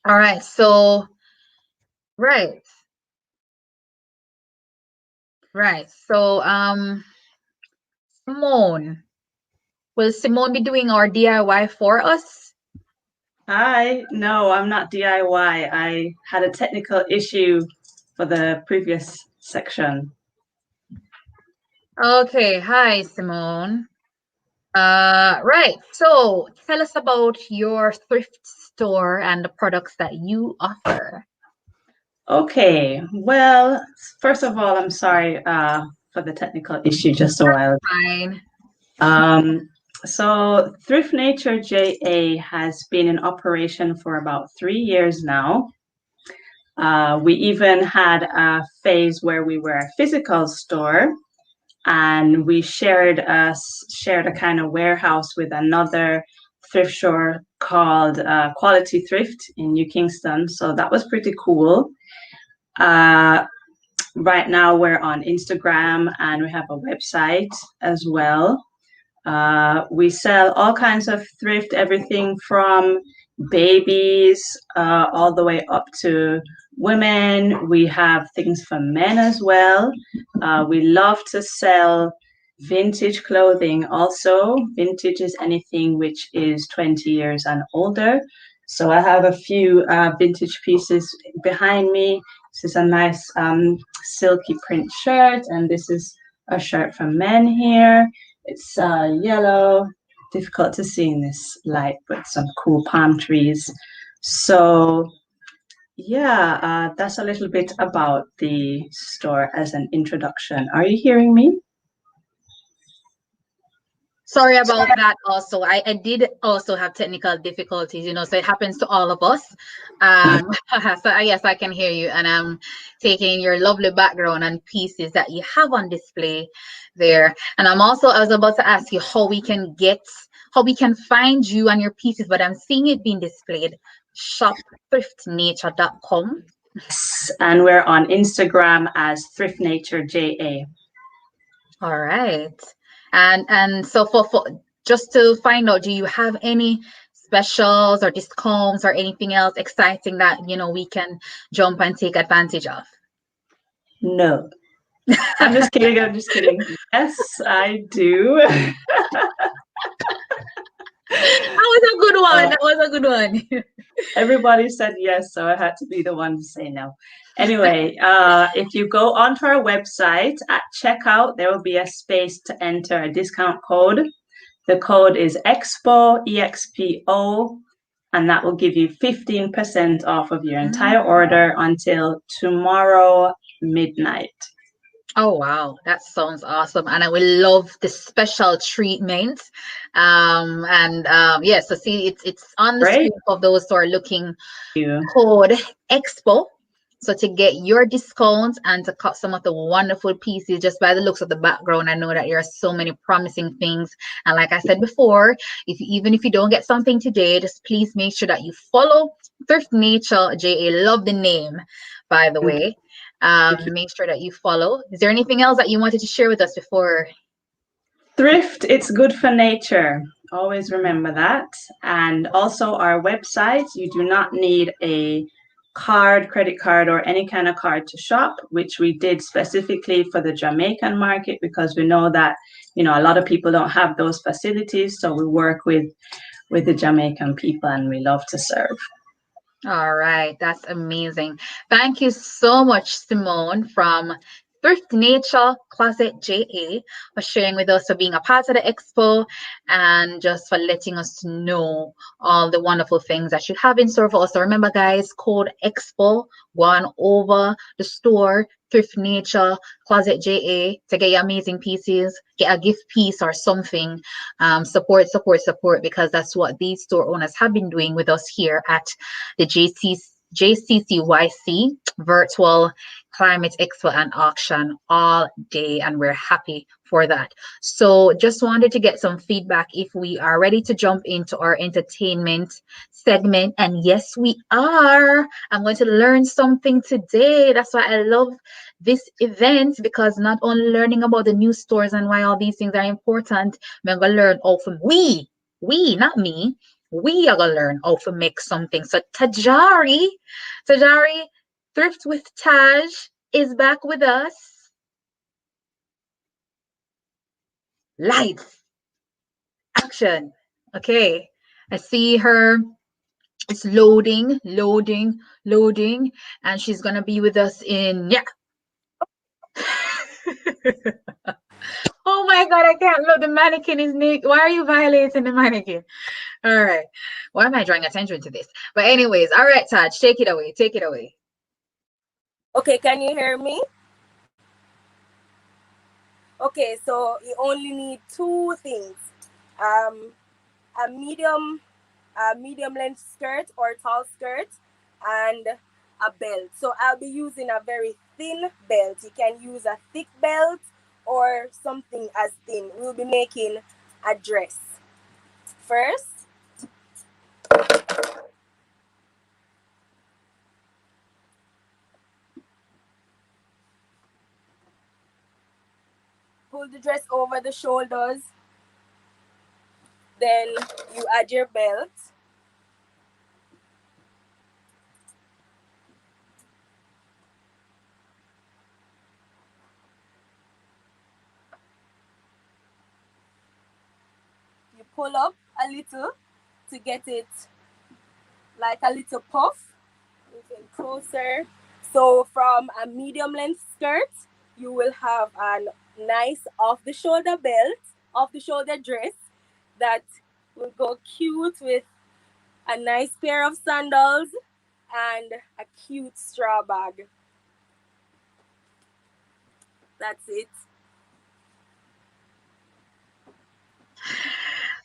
All right, so right. So Simone, will Simone be doing our DIY for us? No, I'm not DIY. I had a technical issue for the previous section. Okay, hi Simone. Right, so tell us about your thrift store and the products that you offer. Okay, well, first of all, I'm sorry for the technical issue just a while. Fine. So Thrift Nature JA has been in operation for about 3 years now. We even had a phase where we were a physical store, and we shared a kind of warehouse with another thrift store called Quality Thrift in New Kingston. So that was pretty cool. Right now we're on Instagram and we have a website as well. We sell all kinds of thrift, everything from babies all the way up to women. We have things for men as well. We love to sell vintage clothing also. Vintage is anything which is 20 years and older. So I have a few vintage pieces behind me. This is a nice silky print shirt, and this is a shirt for men here. It's yellow, difficult to see in this light, but some cool palm trees. So yeah, that's a little bit about the store as an introduction. Are you hearing me? Sorry about that also. I did also have technical difficulties, so it happens to all of us. So yes, I can hear you, and I'm taking your lovely background and pieces that you have on display there. And I was about to ask you how we can find you and your pieces, but I'm seeing it being displayed. shopthriftnature.com. And we're on Instagram as Thrift Nature JA. All right. And so for just to find out, do you have any specials or discounts or anything else exciting that we can jump and take advantage of? No. I'm just kidding. Yes, I do. That was a good one. Everybody said yes, so I had to be the one to say no. Anyway, if you go onto our website at checkout, there will be a space to enter a discount code. The code is Expo, EXPO, and that will give you 15% off of your entire order until tomorrow midnight. Oh wow, that sounds awesome, and I will love the special treatment. Yeah, so see, it's on the screen of those who are looking. Code Expo. So to get your discounts and to cut some of the wonderful pieces, just by the looks of the background, I know that there are so many promising things. And like I said before, even if you don't get something today, just please make sure that you follow Thrift Nature JA. Love the name, by the way. Make sure that you follow. Is there anything else that you wanted to share with us before? Thrift, it's good for nature. Always remember that. And also our website, you do not need a credit card, or any kind of card to shop, which we did specifically for the Jamaican market, because we know that, a lot of people don't have those facilities. So we work with the Jamaican people, and we love to serve. All right, that's amazing. Thank you so much, Simone from Thrift Nature Closet JA for sharing with us, for being a part of the expo, and just for letting us know all the wonderful things that you have in store for us. So remember, guys, code Expo, go on over the store, Thrift Nature Closet JA, to get your amazing pieces, get a gift piece or something. Support, support, support, because that's what these store owners have been doing with us here at the JCCYC Virtual Climate Expo and Auction all day, and we're happy for that. So just wanted to get some feedback if we are ready to jump into our entertainment segment. And yes, we are. I'm going to learn something today. That's why I love this event, because not only learning about the new stores and why all these things are important, we're going to learn all from we, not me. We are going to learn how to make something. So Tajari, Thrift with Taj is back with us. Lights, action. Okay, I see her. It's loading, and she's gonna be with us in Oh my God, I can't look. The mannequin is naked. Why are you violating the mannequin? All right. Why am I drawing attention to this? But anyways, all right, Taj, take it away. Take it away. Okay, can you hear me? Okay, so you only need two things. A medium length skirt or tall skirt, and a belt. So I'll be using a very thin belt. You can use a thick belt or something as thin. We'll be making a dress. First, pull the dress over the shoulders. Then you add your belt. You pull up a little to get it like a little puff. Moving closer. So from a medium length skirt, you will have a nice off the shoulder belt, off the shoulder dress that will go cute with a nice pair of sandals and a cute straw bag. That's it.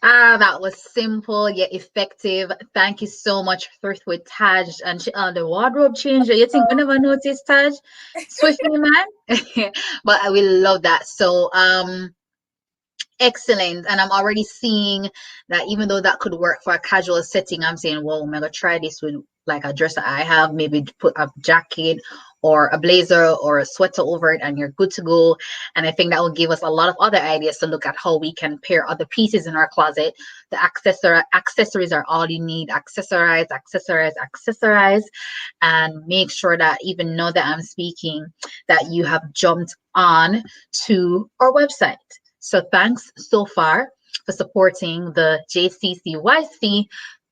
That was simple yet effective. Thank you so much, Thrift with Taj. And the wardrobe changer. You think we never noticed, Taj? Swiftly, man. But I will love that. So, excellent. And I'm already seeing that even though that could work for a casual setting, I'm saying, well, I'm gonna try this with like a dress that I have, maybe put a jacket or a blazer or a sweater over it, and you're good to go. And I think that will give us a lot of other ideas to look at how we can pair other pieces in our closet. The accessories are all you need. Accessorize, and make sure that even now that I'm speaking, that you have jumped on to our website. So thanks so far for supporting the JCCYC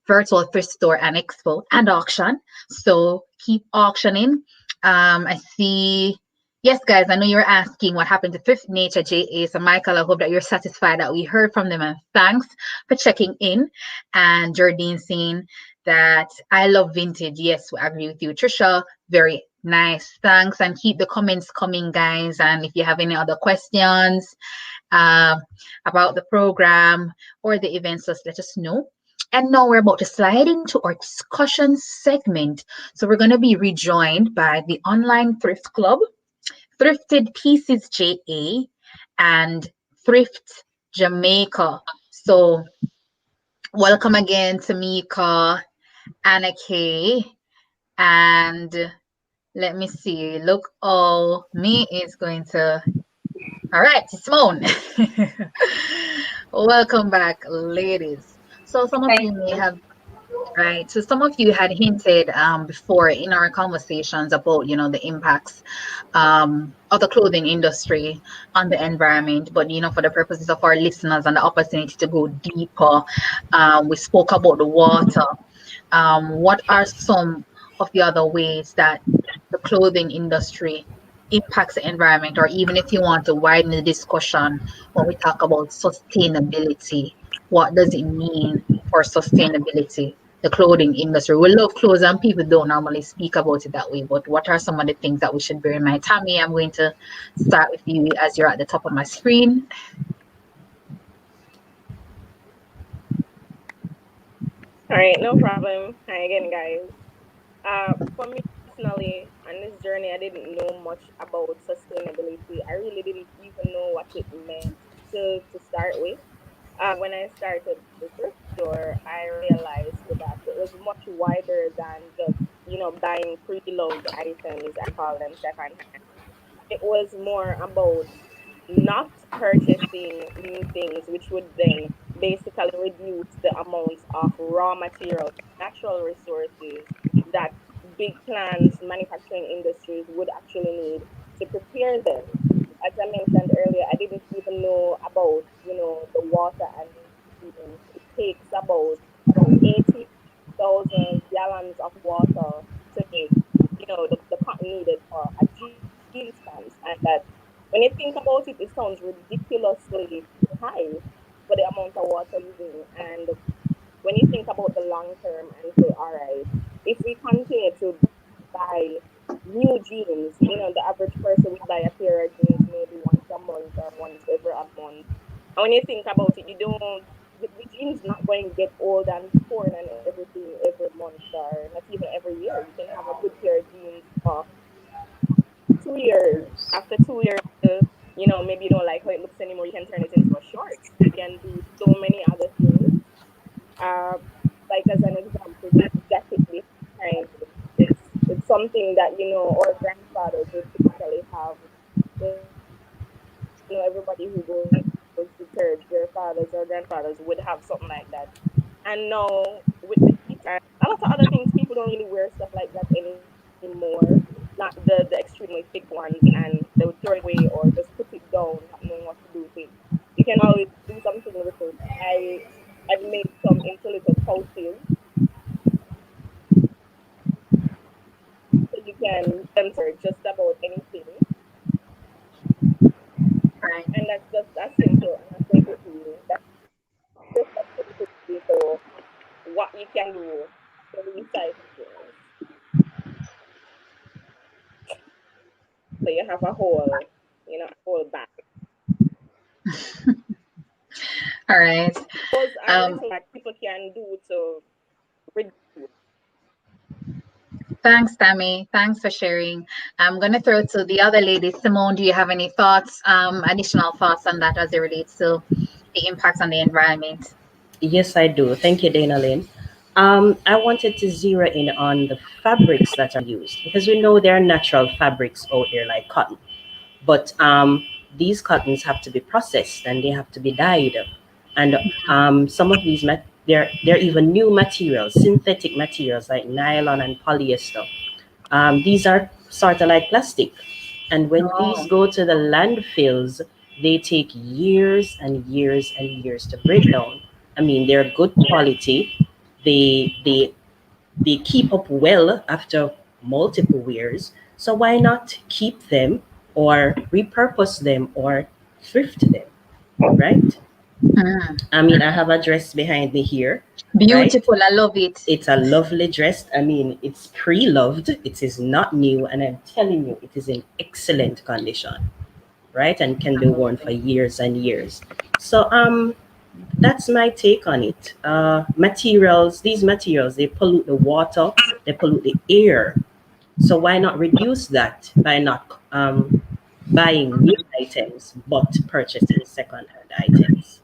Virtual Thrift Store and Expo and Auction. So keep auctioning. I see. Yes, guys, I know you were asking what happened to Thrift Nature JA. So, Michael, I hope that you're satisfied that we heard from them, and thanks for checking in. And Jardine saying that I love vintage. Yes, we agree with you. Trisha, very nice. Thanks. And keep the comments coming, guys. And if you have any other questions about the program or the events, just let us know. And now we're about to slide into our discussion segment. So we're going to be rejoined by the Online Thrift Club, Thrifted Pieces JA, and Thrift Jamaica. So welcome again, Tamika, Anna Kay, and let me see. Look, all me is going to. All right, Simone. Welcome back, ladies. So some of you may have, right? So some of you had hinted before in our conversations about, the impacts of the clothing industry on the environment. But, for the purposes of our listeners and the opportunity to go deeper, we spoke about the water. What are some of the other ways that the clothing industry impacts the environment, or even if you want to widen the discussion when we talk about sustainability, what does it mean for sustainability? The clothing industry. We love clothes and people don't normally speak about it that way, but what are some of the things that we should bear in mind? Tammy, I'm going to start with you as you're at the top of my screen. All right, no problem. Hi again, guys. For me personally, on this journey, I didn't know much about sustainability. I really didn't even know what it meant to start with. When I started the thrift store, I realized that it was much wider than just, buying pre-loved items. I call them secondhand. It was more about not purchasing new things, which would then basically reduce the amount of raw materials, natural resources that big plants, manufacturing industries would actually need to prepare them. As I mentioned earlier, I didn't even know about, the water and ingredients. It takes about 80,000 gallons of water to make, the cotton needed for a jeans pants. And that when you think about it, it sounds ridiculously high for the amount of water using. And when you think about the long term and say, all right, if we continue to buy new jeans, the average person would buy a pair of jeans maybe once a month or once every a month. And when you think about it, you don't, the jeans not going to get old and torn and everything every month or not even every year. You can have a good pair of jeans for 2 years. After 2 years, maybe you don't like how it looks anymore. You can turn it into a shorts. You can do so many other things. Uh, like as an example, this jacket we have behind me, it's something that our grandfathers would typically have. Everybody who goes to church, their fathers or grandfathers would have something like that. And now with the heat and a lot of other things, people don't really wear stuff like that anymore. Not the extremely thick ones, and they would throw it away or just put it down, not knowing what to do with it. You can always do something with it. I've made some into little pouches, so you can use them for just about anything. Right. And that's just as simple and as simply that's just as simply so what you can do to recycle things. So you have a whole bag. All right. Those are Um, little that people can do to reduce. Thanks, Tammy. Thanks for sharing. I'm going to throw it to the other lady. Simone, do you have any thoughts, additional thoughts on that as it relates to the impacts on the environment? Yes, I do. Thank you, Dana Lynn. I wanted to zero in on the fabrics that are used because we know there are natural fabrics out there like cotton, but these cottons have to be processed and they have to be dyed, and some of these they're even new materials, synthetic materials like nylon and polyester. These are sort of like plastic. And when these Oh, go to the landfills, they take years and years and years to break down. I mean, they're good quality. They keep up well after multiple wears. So why not keep them or repurpose them or thrift them, right? mm. I mean, I have a dress behind me here, right? Beautiful. I love it. It's a lovely dress. I mean, it's pre-loved. It is not new, and I'm telling you, it is in excellent condition, right? And can be worn for Amazing. years and years. So that's my take on it. These materials, they pollute the water, they pollute the air. So why not reduce that by not buying new items, but purchasing second-hand items?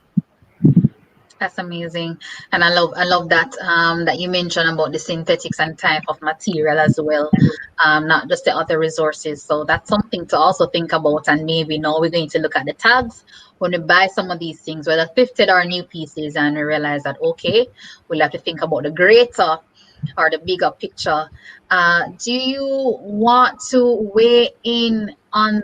That's amazing. And I love that that you mentioned about the synthetics and type of material as well. Not just the other resources. So that's something to also think about. And maybe now we're going to look at the tags when we buy some of these things, whether thrifted or new pieces, and we realize that okay, we'll have to think about the greater or the bigger picture. Do you want to weigh in on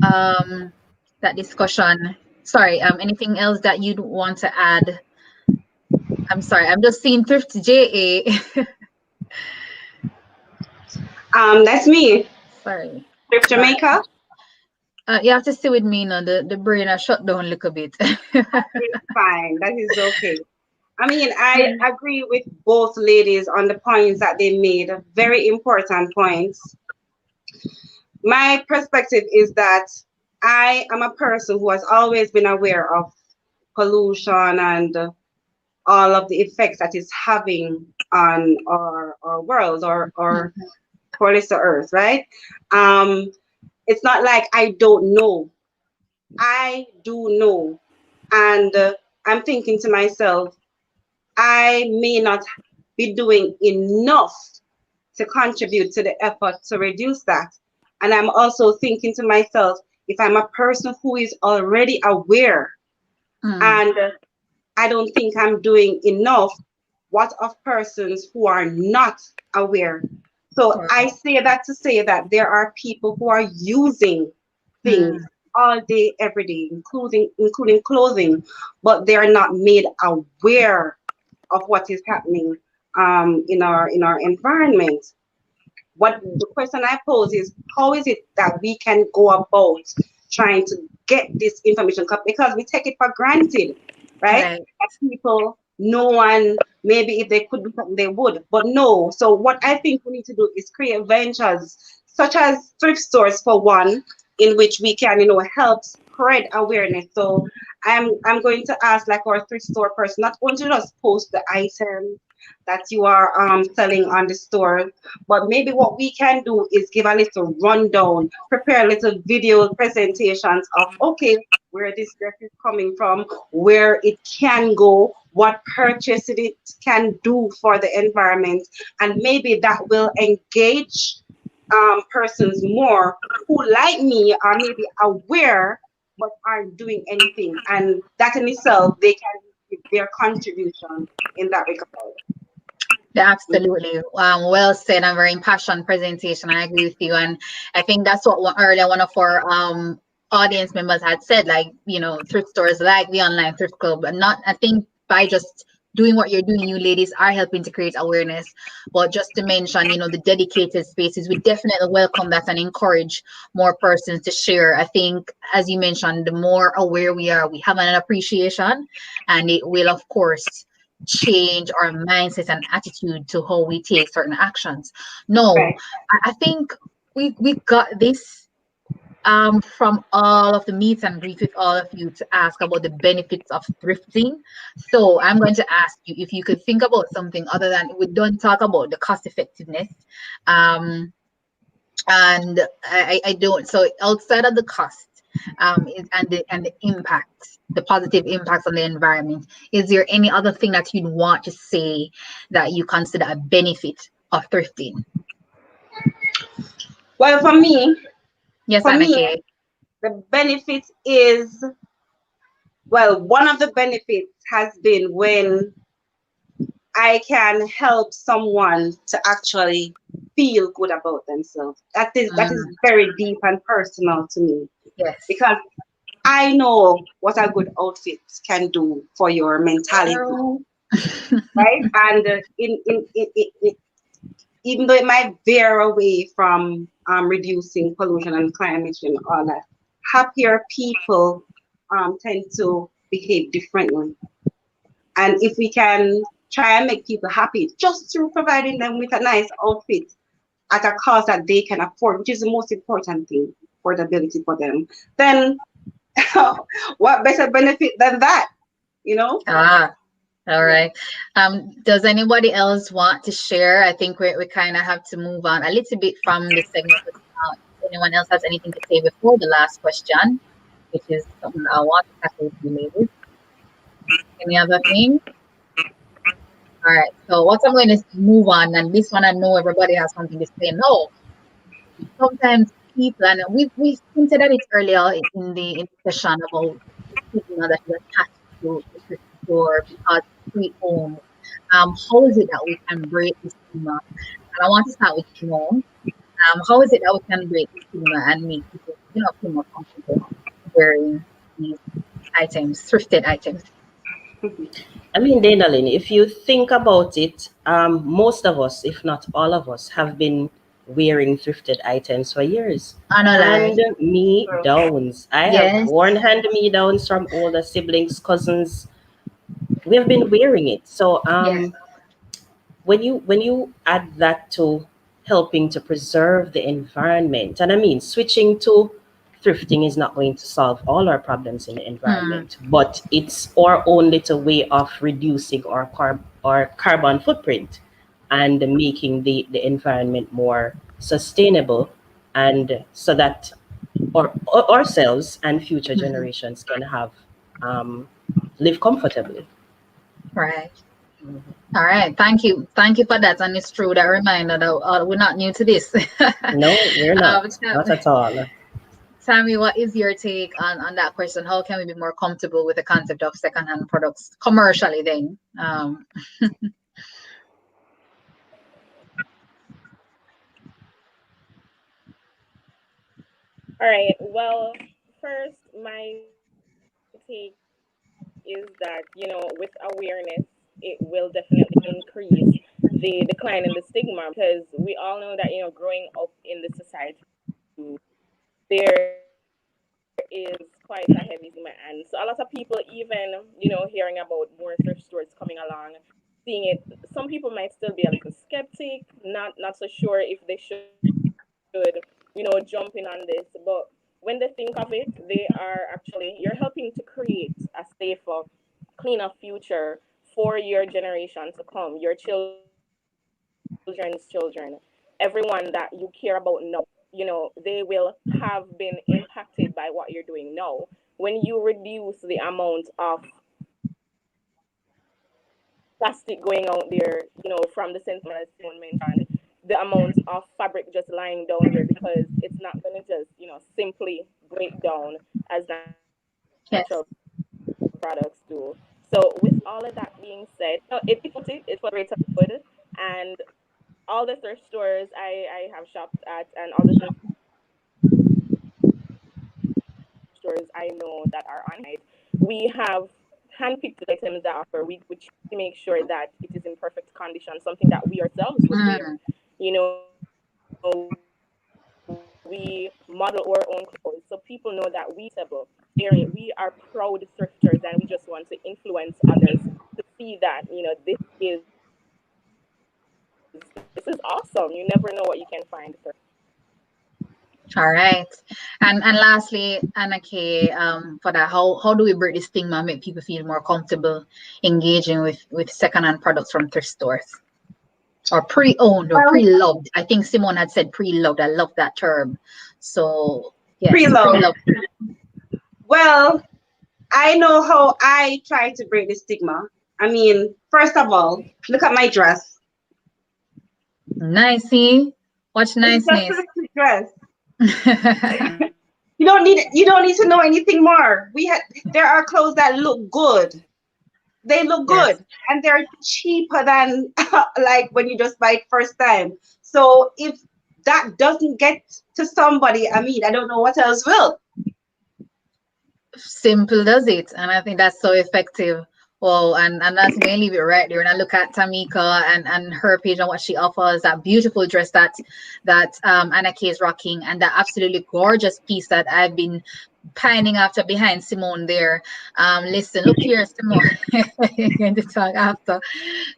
um, that discussion? Sorry, anything else that you'd want to add? I'm sorry, I'm just seeing Thrift JA. That's me. Sorry. Thrift Jamaica? You have to stay with me now. The brain has shut down a little bit. It's fine. That is okay. I mean, I agree with both ladies on the points that they made, very important points. My perspective is that I am a person who has always been aware of pollution and all of the effects that it's having on our world or for this earth, right? It's not like I don't know. I do know. And I'm thinking to myself, I may not be doing enough to contribute to the effort to reduce that. And I'm also thinking to myself, if I'm a person who is already aware and I don't think I'm doing enough, what of persons who are not aware? So I say that to say that there are people who are using things all day, every day, including clothing, but they are not made aware of what is happening in our environment. What the question I pose is, how is it that we can go about trying to get this information? Because we take it for granted, right? That people, no one, maybe if they could do something, they would, but no. So what I think we need to do is create ventures such as thrift stores, for one, in which we can, help spread awareness. So I'm going to ask, like, our thrift store person, not only to just post the item that you are selling on the store, but maybe what we can do is give a little rundown, prepare little video presentations of, okay, where this dress is coming from, where it can go, what purchase it can do for the environment, and maybe that will engage persons more who, like me, are maybe aware but aren't doing anything, and that in itself they can give their contribution in that regard. Yeah, absolutely. Well said and very impassioned presentation. I agree with you. And I think that's what earlier one of our audience members had said, like, thrift stores like the online thrift club. And not, I think by just doing what you're doing, you ladies are helping to create awareness. But just to mention, the dedicated spaces, we definitely welcome that and encourage more persons to share. I think, as you mentioned, the more aware we are, we have an appreciation, and it will, of course, change our mindset and attitude to how we take certain actions. No, I think we got this from all of the meet and greet with all of you to ask about the benefits of thrifting. So I'm going to ask you if you could think about something other than, we don't talk about the cost effectiveness. And I don't, so outside of the cost, and the impact, the positive impacts on the environment, is there any other thing that you'd want to say that you consider a benefit of thrifting? Well, for me, yes, the benefit is, well, one of the benefits has been when I can help someone to actually feel good about themselves. That is very deep and personal to me. Yes. Because I know what a good outfit can do for your mentality, right? And even though it might veer away from reducing pollution and climate change and all that, happier people tend to behave differently. And if we can try and make people happy just through providing them with a nice outfit at a cost that they can afford, which is the most important thing, affordability for them, then what better benefit than that, All right. Does anybody else want to share? I think we kind of have to move on a little bit from the segment. Anyone else has anything to say before the last question, which is something I want to tackle with you ladies? Any other thing? All right. So what I'm going to move on, and this one I know everybody has something to say. No, sometimes people, and we hinted at it earlier in the session about people that is attached to the store because free home. How is it that we can break the stigma? And I want to start with Simone. How is it that we can break the stigma and make people, feel more comfortable wearing these items, thrifted items? I mean, Danalyn, if you think about it, most of us, if not all of us, have been wearing thrifted items for years. I know, like, Hand-me-downs. I have yes, worn hand-me-downs from older siblings, cousins. We have been wearing it. So yes. when you add that to helping to preserve the environment, and I mean switching to thrifting is not going to solve all our problems in the Hmm. environment, but it's our own little way of reducing our carbon footprint and making the environment more sustainable, and so that ourselves and future Mhm. generations can have um, live comfortably. Right. Mhm. All right. Thank you for that. And it's true that reminder that we're not new to this. No, we're not. Not at all. Tammy, what is your take on that question? How can we be more comfortable with the concept of secondhand products commercially then? All right. Well, first, my take is that, with awareness, it will definitely increase the decline in the stigma, because we all know that, growing up in the society, there is quite a heavy stigma. And so a lot of people, even, hearing about more thrift stores coming along, seeing it, some people might still be a little skeptic, not so sure if they should, jump in on this. But when they think of it, they are actually, you're helping to create a safer, cleaner future for your generation to come, your children's children, everyone that you care about now. They will have been impacted by what you're doing now. When you reduce the amount of plastic going out there, from the sense that Simone mentioned, the amount of fabric just lying down there, because it's not going to just, simply break down as natural products do. Yes. So with all of that being said, it's for the greater good. And all the thrift stores I have shopped at, and all the thrift stores I know that are online, we have handpicked the items that offer. We check to make sure that it is in perfect condition, something that we ourselves would wear. We model our own clothes, so people know that we are responsible wearing it. We are proud thrifters, and we just want to influence others to see that, this is awesome. You never know what you can find thrift. All right. And lastly, Anna Kay, for that, how do we break this stigma and make people feel more comfortable engaging with secondhand products from thrift stores? Or pre-owned or Well, pre-loved. I think Simone had said pre-loved. I love that term. So yes, preload. pre-loved. Well, I know how I try to break the stigma. I mean, first of all, look at my dress. Nicey. Watch It's just niceness. a dress. You don't need to know anything more. There are clothes that look good. They look Yes. good and they're cheaper than like when you just buy it first time. So if that doesn't get to somebody, I mean, I don't know what else will. Simple does it, and I think that's so effective. Well, and that's mainly it right there. And I look at Tamika and her page and what she offers, that beautiful dress that Anna Kay is rocking, and that absolutely gorgeous piece that I've been pining after behind Simone there. Listen, look here, Simone. You're going to talk after.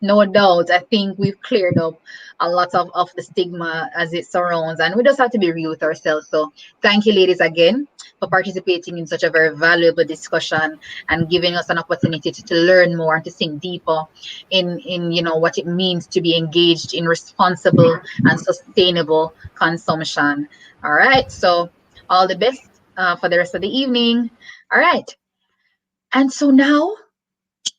No doubt. I think we've cleared up a lot of the stigma as it surrounds, and we just have to be real with ourselves. So thank you, ladies, again for participating in such a very valuable discussion and giving us an opportunity to learn more and to think deeper in what it means to be engaged in responsible and sustainable consumption. All right. So all the best for the rest of the evening. All right. And so now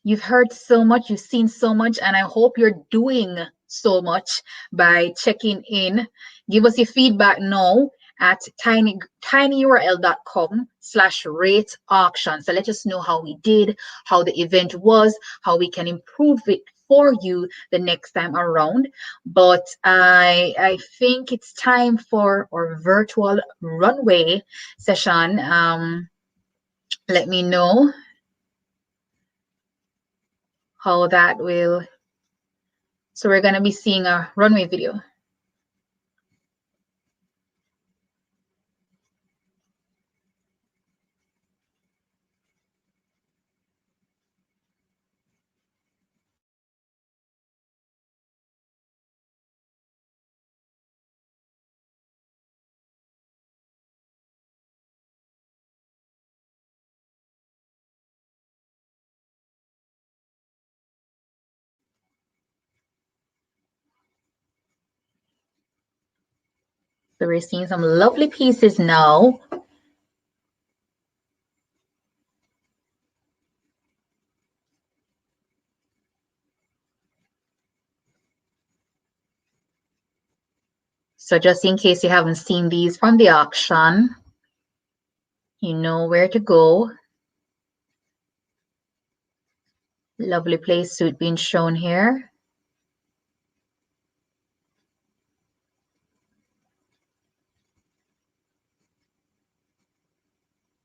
you've heard so much, you've seen so much, and I hope you're doing so much by checking in. Give us your feedback now at tinyurl.com/rate auction. So let us know how we did, how the event was, how we can improve it for you the next time around. But I think it's time for our virtual runway session. Let me know how that will. So we're going to be seeing a runway video. So we're seeing some lovely pieces now. So just in case you haven't seen these from the auction, you know where to go. Lovely play suit being shown here.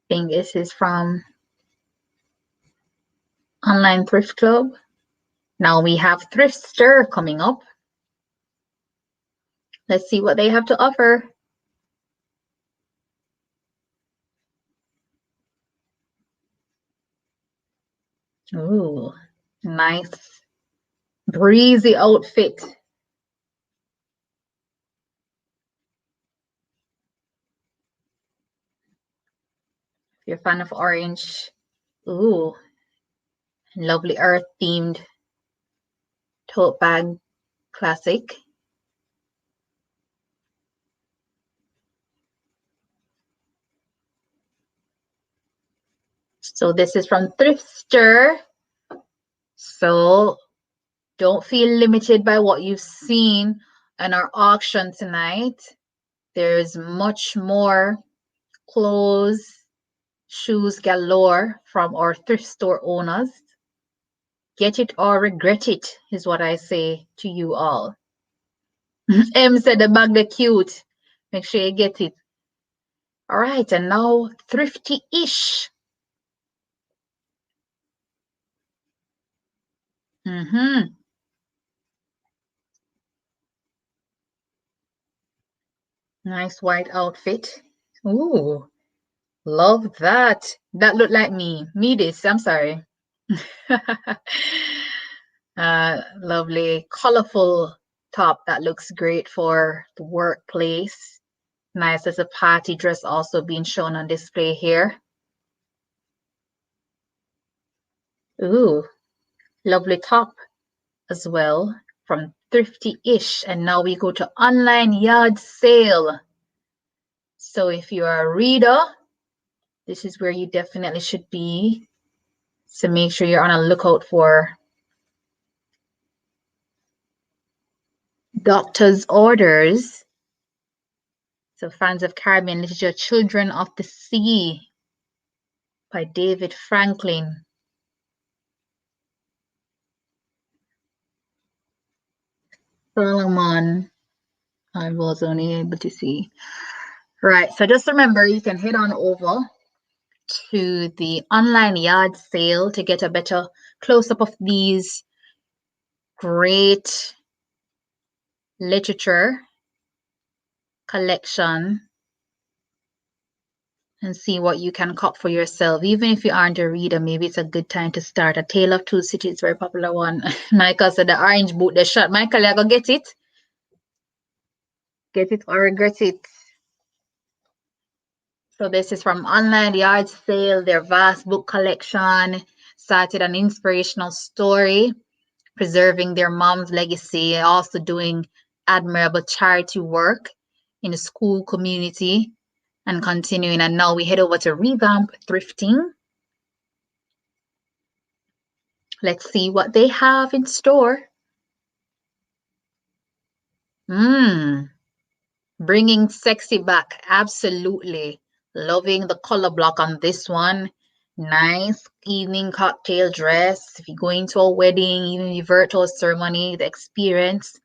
I think this is from Online Thrift Club. Now we have Thrifter coming up. Let's see what they have to offer. Ooh, nice breezy outfit. If you're a fan of orange, ooh, lovely earth themed tote bag classic. So this is from Thrifter. So don't feel limited by what you've seen in our auction tonight. There's much more clothes, shoes galore from our thrift store owners. Get it or regret it is what I say to you all. M said the bag the cute. Make sure you get it. All right, and now thrifty-ish. Nice white outfit. Ooh, love that. That looked like me. Me this, I'm sorry. Lovely, colorful top that looks great for the workplace. Nice as a party dress also being shown on display here. Ooh, lovely top as well from Thrifty-ish. And now we go to online yard sale. So if you're a reader, this is where you definitely should be. So make sure you're on a lookout for doctor's orders. So fans of Caribbean literature, Children of the Sea by David Franklin. Solomon, I was only able to see. Right, so just remember you can head on over to the online yard sale to get a better close-up of these great literature collection and see what you can cop for yourself. Even if you aren't a reader, maybe it's a good time to start. A Tale of Two Cities, very popular one. Michael said the orange boot, the shot. Michael, I go get it. Get it or regret it. So this is from Online Yard Sale, their vast book collection. Started an inspirational story, preserving their mom's legacy, also doing admirable charity work in the school community and continuing. And now we head over to Revamp Thrifting. Let's see what they have in store. Bringing sexy back. Absolutely. Loving the color block on this one. Nice evening cocktail dress. If you're going to a wedding, even a virtual ceremony, the experience.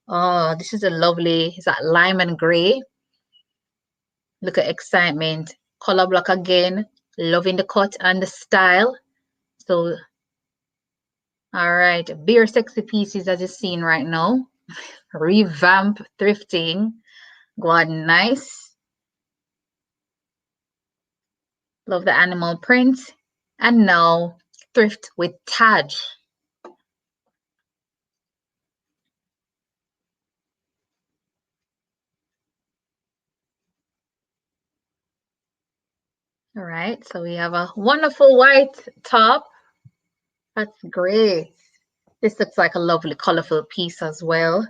Oh, this is a lovely, is that lime and gray? Look at excitement. Color block again. Loving the cut and the style. So, all right. Bare sexy pieces as you're seeing right now. Revamp Thrifting. Go on, nice. Love the animal print. And now Thrift with Taj. All right, so we have a wonderful white top. That's great. This looks like a lovely colorful piece as well.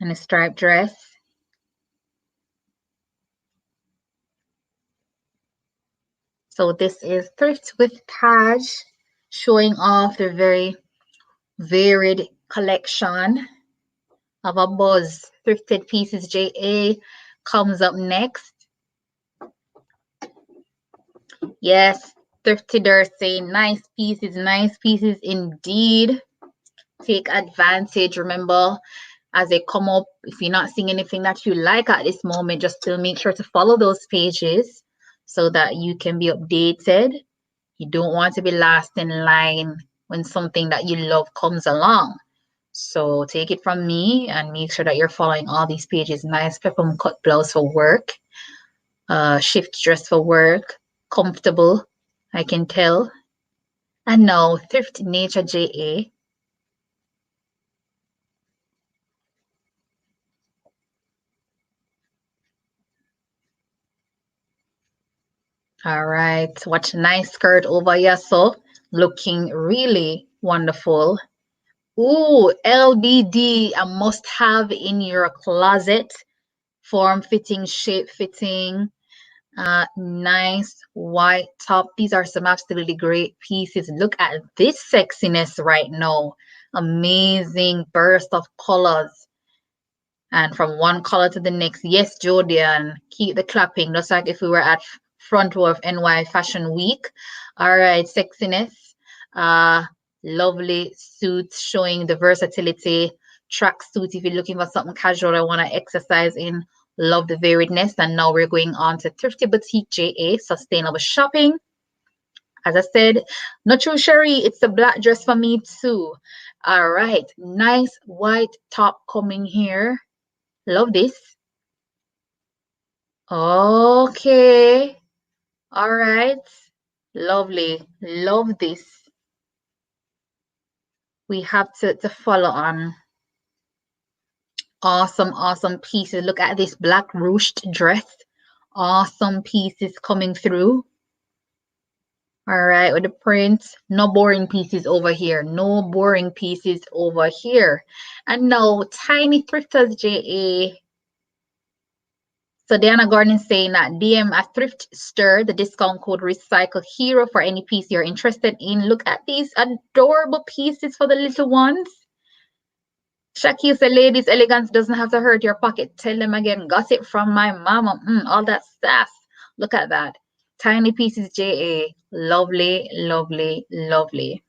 and a striped dress. So this is Thrift with Taj, showing off the very varied collection of a buzz. Thrifted Pieces JA comes up next. Yes, Thrifted say nice pieces indeed. Take advantage. Remember, as they come up, if you're not seeing anything that you like at this moment, just still make sure to follow those pages so that you can be updated. You don't want to be last in line when something that you love comes along. So take it from me and make sure that you're following all these pages. Nice peplum cut blouse for work, shift dress for work, comfortable, I can tell. And now Thrift Nature JA. All right, watch nice skirt over here, so looking really wonderful. Ooh, LBD, a must have in your closet. Form fitting, shape fitting, nice white top. These are some absolutely great pieces. Look at this sexiness right now. Amazing burst of colors. And from one color to the next. Yes, Jodian, keep the clapping. Just like if we were at front row of NY Fashion Week. All right, sexiness. Lovely suits showing the versatility. Track suit if you're looking for something casual or want to exercise in. Love the variedness. And now we're going on to Thrifty Boutique JA, sustainable shopping. As I said, not true, Sherry. It's a black dress for me too. All right, nice white top coming here. Love this. Okay. All right. Lovely. Love this. We have to follow on. Awesome pieces. Look at this black ruched dress. Awesome pieces coming through. All right, with the print. No boring pieces over here. No boring pieces over here. And now, Tiny Thrifters JA. So Diana Gordon is saying that DM a Thriftster, the discount code Recycle Hero for any piece you're interested in. Look at these adorable pieces for the little ones. Shaki said, ladies, elegance doesn't have to hurt your pocket. Tell them again, got it from my mama. All that stuff. Look at that. Tiny pieces JA. Lovely, lovely, lovely.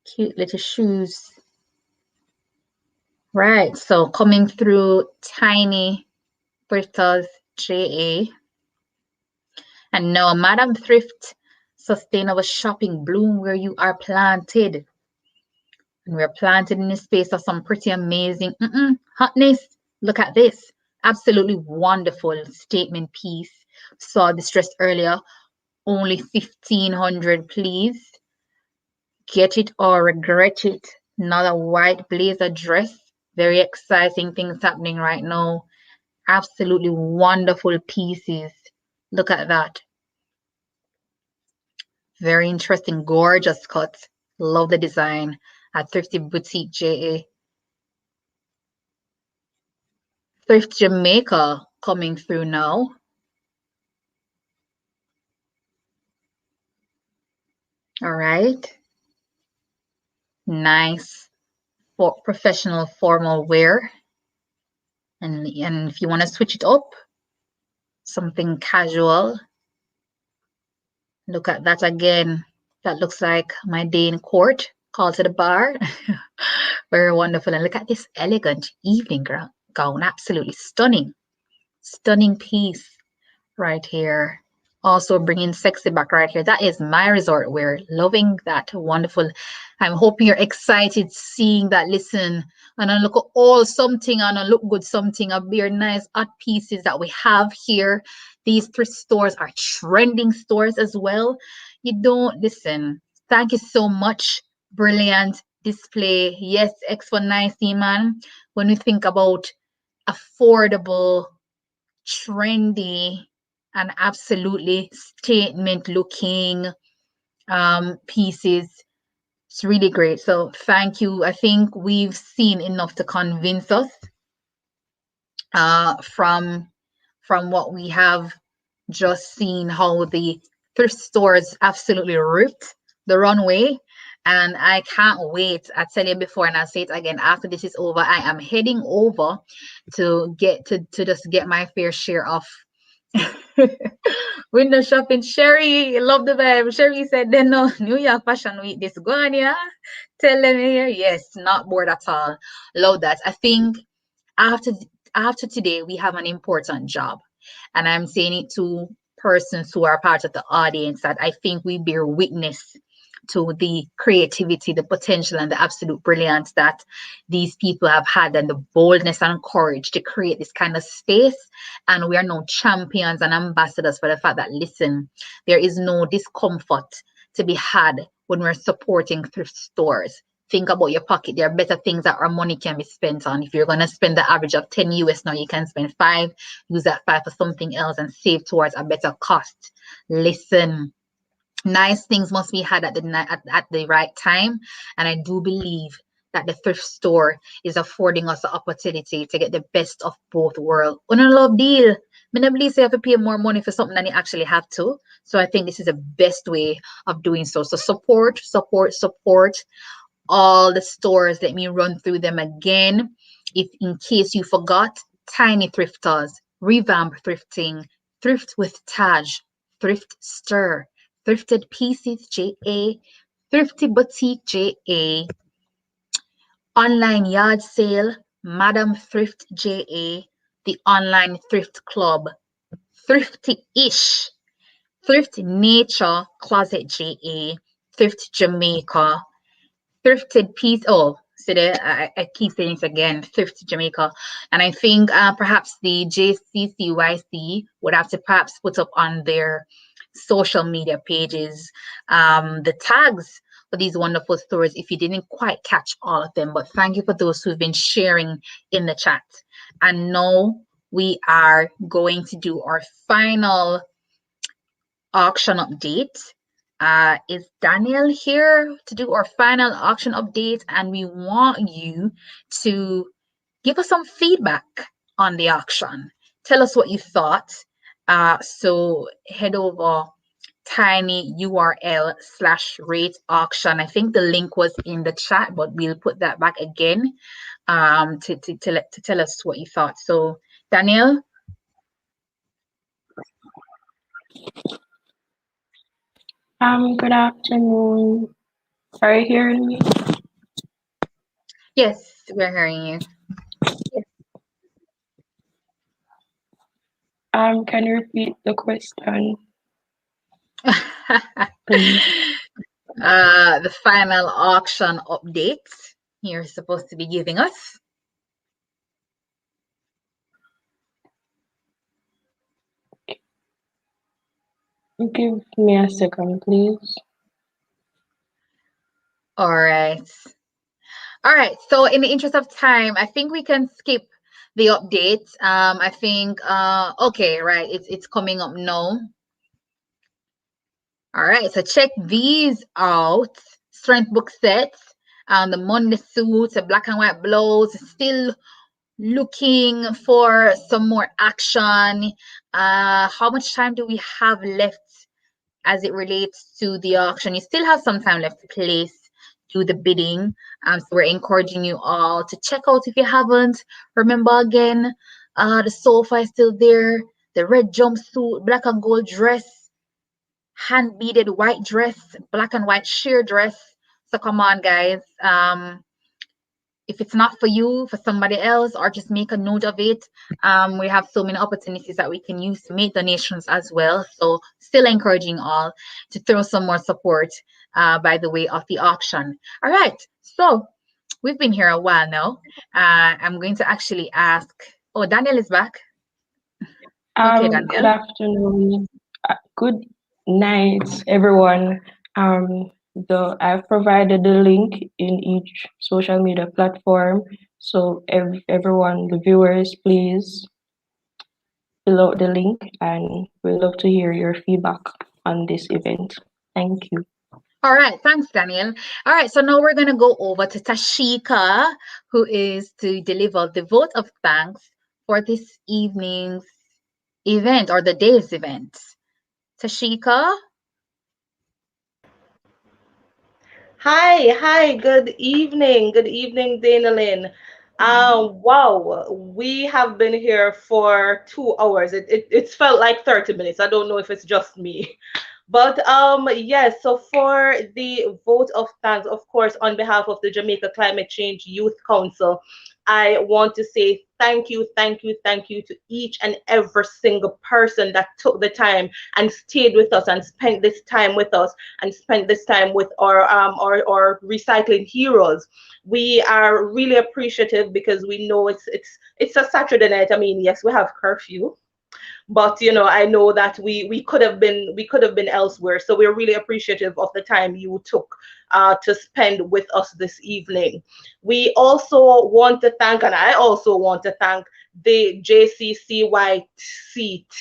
Cute little shoes. Right, so coming through Tiny Thrifters JA. And now, Madam Thrift, sustainable shopping, bloom where you are planted. And we're planted in the space of some pretty amazing hotness. Look at this. Absolutely wonderful statement piece. Saw this dress earlier. Only 1,500, please. Get it or regret it. Another white blazer dress. Very exciting things happening right now. Absolutely wonderful pieces. Look at that. Very interesting, gorgeous cuts. Love the design at Thrifty Boutique JA. Thrift Jamaica coming through now. All right. Nice for professional formal wear. And if you want to switch it up, something casual. Look at that again. That looks like my day in court. Call to the bar. Very wonderful. And look at this elegant evening gown. Absolutely stunning. Stunning piece right here. Also bringing sexy back right here. That is my resort wear. Loving that. Wonderful. I'm hoping you're excited seeing that. Listen, and I look at all something and I look good something. A very nice art pieces that we have here. These thrift stores are trending stores as well. You don't listen. Thank you so much. Brilliant display. Yes, Expo nice, man. When we think about affordable, trendy, and absolutely statement looking pieces, It's really great. So thank you. I think we've seen enough to convince us from what we have just seen, how the thrift stores absolutely ripped the runway. And I can't wait. I tell you before, and I'll say it again after this is over. I am heading over to get to just get my fair share of window shopping. Sherry, love the vibe. Sherry said, "Then no New York Fashion Week this go on, yeah." Tell them here, yes, not bored at all. Love that. I think after after today, we have an important job, and I'm saying it to persons who are part of the audience that I think we bear witness to the creativity, the potential, and the absolute brilliance that these people have had, and the boldness and courage to create this kind of space. And we are now champions and ambassadors for the fact that, listen, there is no discomfort to be had when we're supporting thrift stores. Think about your pocket. There are better things that our money can be spent on. If you're going to spend the average of 10 US now, you can spend 5, use that 5 for something else and save towards a better cost. Listen, nice things must be had at the right time, and I do believe that the thrift store is affording us the opportunity to get the best of both worlds. On a love deal, I don't believe you have to pay more money for something than you actually have to. So I think this is the best way of doing so. So support, support, support all the stores. Let me run through them again. If in case you forgot, Tiny Thrifters, Revamp Thrifting, Thrift with Taj, Thrift Stir, Thrifted Pieces JA, Thrifty Boutique JA, Online Yard Sale, Madam Thrift JA, the Online Thrift Club, Thrifty-ish, Thrift Nature Closet JA, Thrift Jamaica, Thrifted Piece. Oh, so there, I keep saying it again, Thrift Jamaica. And I think perhaps the JCCYC would have to perhaps put up on their social media pages the tags for these wonderful stores if you didn't quite catch all of them. But thank you for those who've been sharing in the chat. And now we are going to do our final auction update. Is Daniel here to do our final auction update? And we want you to give us some feedback on the auction. Tell us what you thought. So head over tiny URL/rate auction. I think the link was in the chat, but we'll put that back again to tell us what you thought. So Daniel. Good afternoon. Are you hearing me? Yes, we're hearing you. Can you repeat the question? The final auction update you're supposed to be giving us. Give me a second, please. All right. All right. So in the interest of time, I think we can skip the update. I think okay, right. It's coming up now. All right. So check these out. Strength book sets. The Monday suits, a black and white blouse. Still looking for some more action. How much time do we have left as it relates to the auction? You still have some time left to place, do the bidding. So we're encouraging you all to check out if you haven't. Remember again, the sofa is still there, the red jumpsuit, black and gold dress, hand beaded white dress, black and white sheer dress. So come on, guys. If it's not for you, for somebody else, or just make a note of it. We have so many opportunities that we can use to make donations as well. So still encouraging all to throw some more support by the way of the auction. All right, so we've been here a while now. I'm going to actually ask, oh, Daniel is back. Okay, Daniel. Good afternoon. Good night, everyone. I've provided the link in each social media platform. So everyone, the viewers, please fill out the link, and we'd love to hear your feedback on this event. Thank you. All right, thanks, Daniel. All right, so now we're going to go over to Tashika, who is to deliver the vote of thanks for this evening's event or the day's event. Tashika? Hi, good evening, Danalyn. Wow, we have been here for 2 hours. It's felt like 30 minutes. I don't know if it's just me. But yes, so for the vote of thanks, of course, on behalf of the Jamaica Climate Change Youth Council, I want to say thank you to each and every single person that took the time and stayed with us and spent this time with us and spent this time with our recycling heroes. We are really appreciative because we know it's a Saturday night. I mean, yes, we have curfew, but I know that we could have been elsewhere, so we're really appreciative of the time you took to spend with us this evening. We also want to thank, and I also want to thank, the JCCYC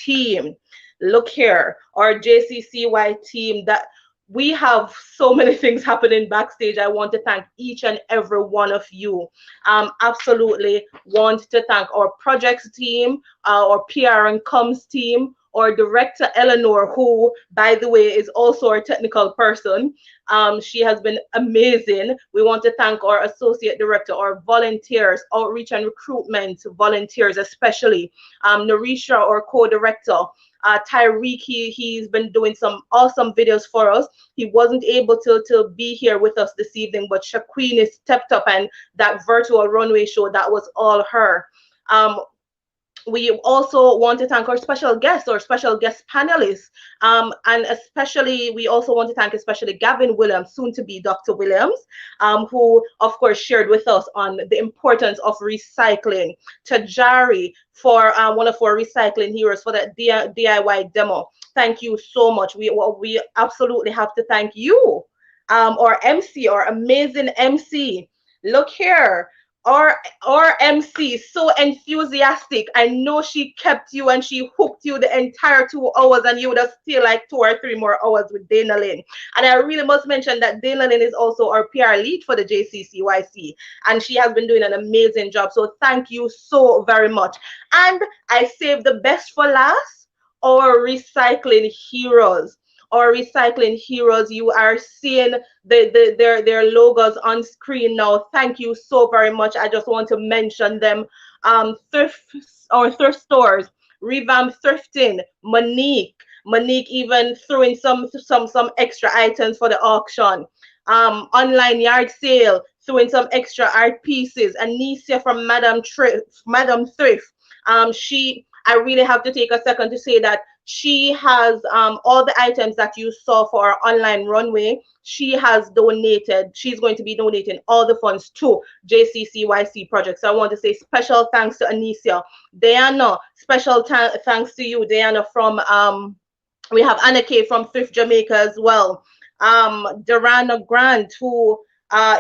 team. Look here, our JCCY team, that we have so many things happening backstage. I want to thank each and every one of you. Absolutely want to thank our projects team, our PR and comms team, our director Eleanor, who, by the way, is also our technical person. She has been amazing. We want to thank our associate director, our volunteers, outreach and recruitment volunteers, especially Narisha, our co-director. Tyreek, he's been doing some awesome videos for us. He wasn't able to be here with us this evening, but Shaqueen has stepped up, and that virtual runway show, that was all her. Um, we also want to thank our special guests, our special guest panelists, and especially we also want to thank especially Gavin Williams, soon to be Dr. Williams, who of course shared with us on the importance of recycling. Tajari, for one of our recycling heroes, for that DIY demo. Thank you so much. We absolutely have to thank you, our MC, our amazing MC. Look here, our MC, so enthusiastic. I know she kept you and she hooked you the entire 2 hours, and you would have still like 2 or 3 more hours with Dana Lynn. And I really must mention that Dana Lynn is also our PR lead for the JCCYC, and she has been doing an amazing job. So thank you so very much. And I saved the best for last, our recycling heroes. Our recycling heroes, you are seeing their logos on screen now. Thank you so very much. I just want to mention them. Thrift stores, Revamp Thrifting, Monique even threw in some extra items for the auction. Online yard sale, threw in some extra art pieces. Anicia from Madam Thrift. I really have to take a second to say that she has all the items that you saw for our online runway. She has donated. She's going to be donating all the funds to JCCYC projects. So I want to say special thanks to Anicia. Diana, special thanks to you, Diana, from we have Anna K from Thrift Jamaica as well. Durana Grant, who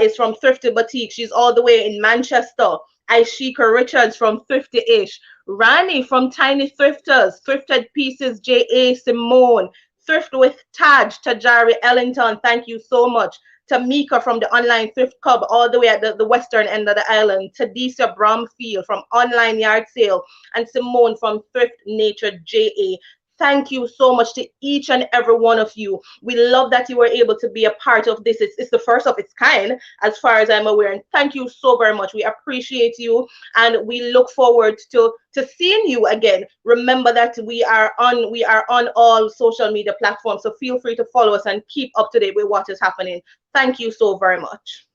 is from Thrifty Boutique. She's all the way in Manchester. Aishika Richards from Thrifty-ish. Rani from Tiny Thrifters. Thrifted Pieces, J.A. Simone. Thrift with Tajari Ellington. Thank you so much. Tamika from the Online Thrift Club, all the way at the western end of the island. Tadisa Bromfield from Online Yard Sale. And Simone from Thrift Nature, J.A. Thank you so much to each and every one of you. We love that you were able to be a part of this. It's the first of its kind, as far as I'm aware. And thank you so very much. We appreciate you, and we look forward to seeing you again. Remember that we are on all social media platforms, so feel free to follow us and keep up to date with what is happening. Thank you so very much.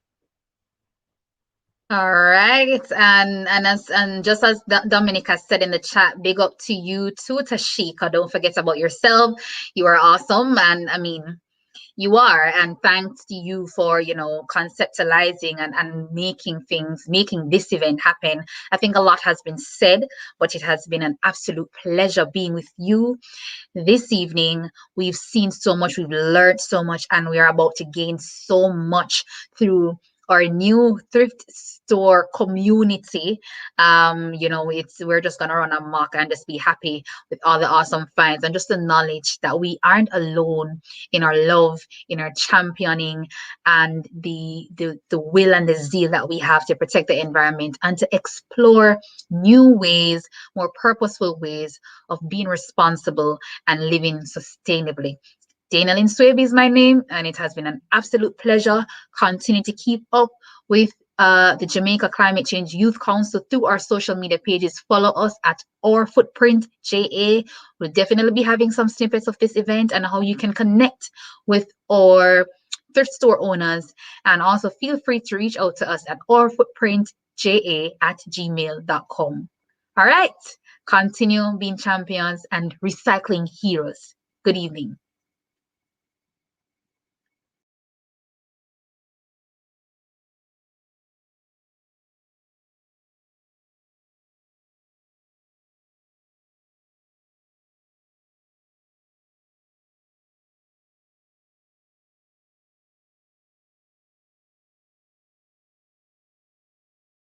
All right, and just as Dominic has said in the chat, big up to you too, Tashika. Don't forget about yourself. You are awesome, and I mean, you are. And thanks to you for conceptualizing and making this event happen. I think a lot has been said, but it has been an absolute pleasure being with you this evening. We've seen so much, we've learned so much, and we are about to gain so much through our new thrift store community. We're just gonna run amok and just be happy with all the awesome finds and just the knowledge that we aren't alone in our love, in our championing, and the will and the zeal that we have to protect the environment and to explore new ways, more purposeful ways of being responsible and living sustainably. Dana Lynn Swaby is my name, and it has been an absolute pleasure. Continue to keep up with the Jamaica Climate Change Youth Council through our social media pages. Follow us at Our Footprint JA. We'll definitely be having some snippets of this event and how you can connect with our thrift store owners. And also feel free to reach out to us at ourfootprintja@gmail.com. All right, continue being champions and recycling heroes. Good evening.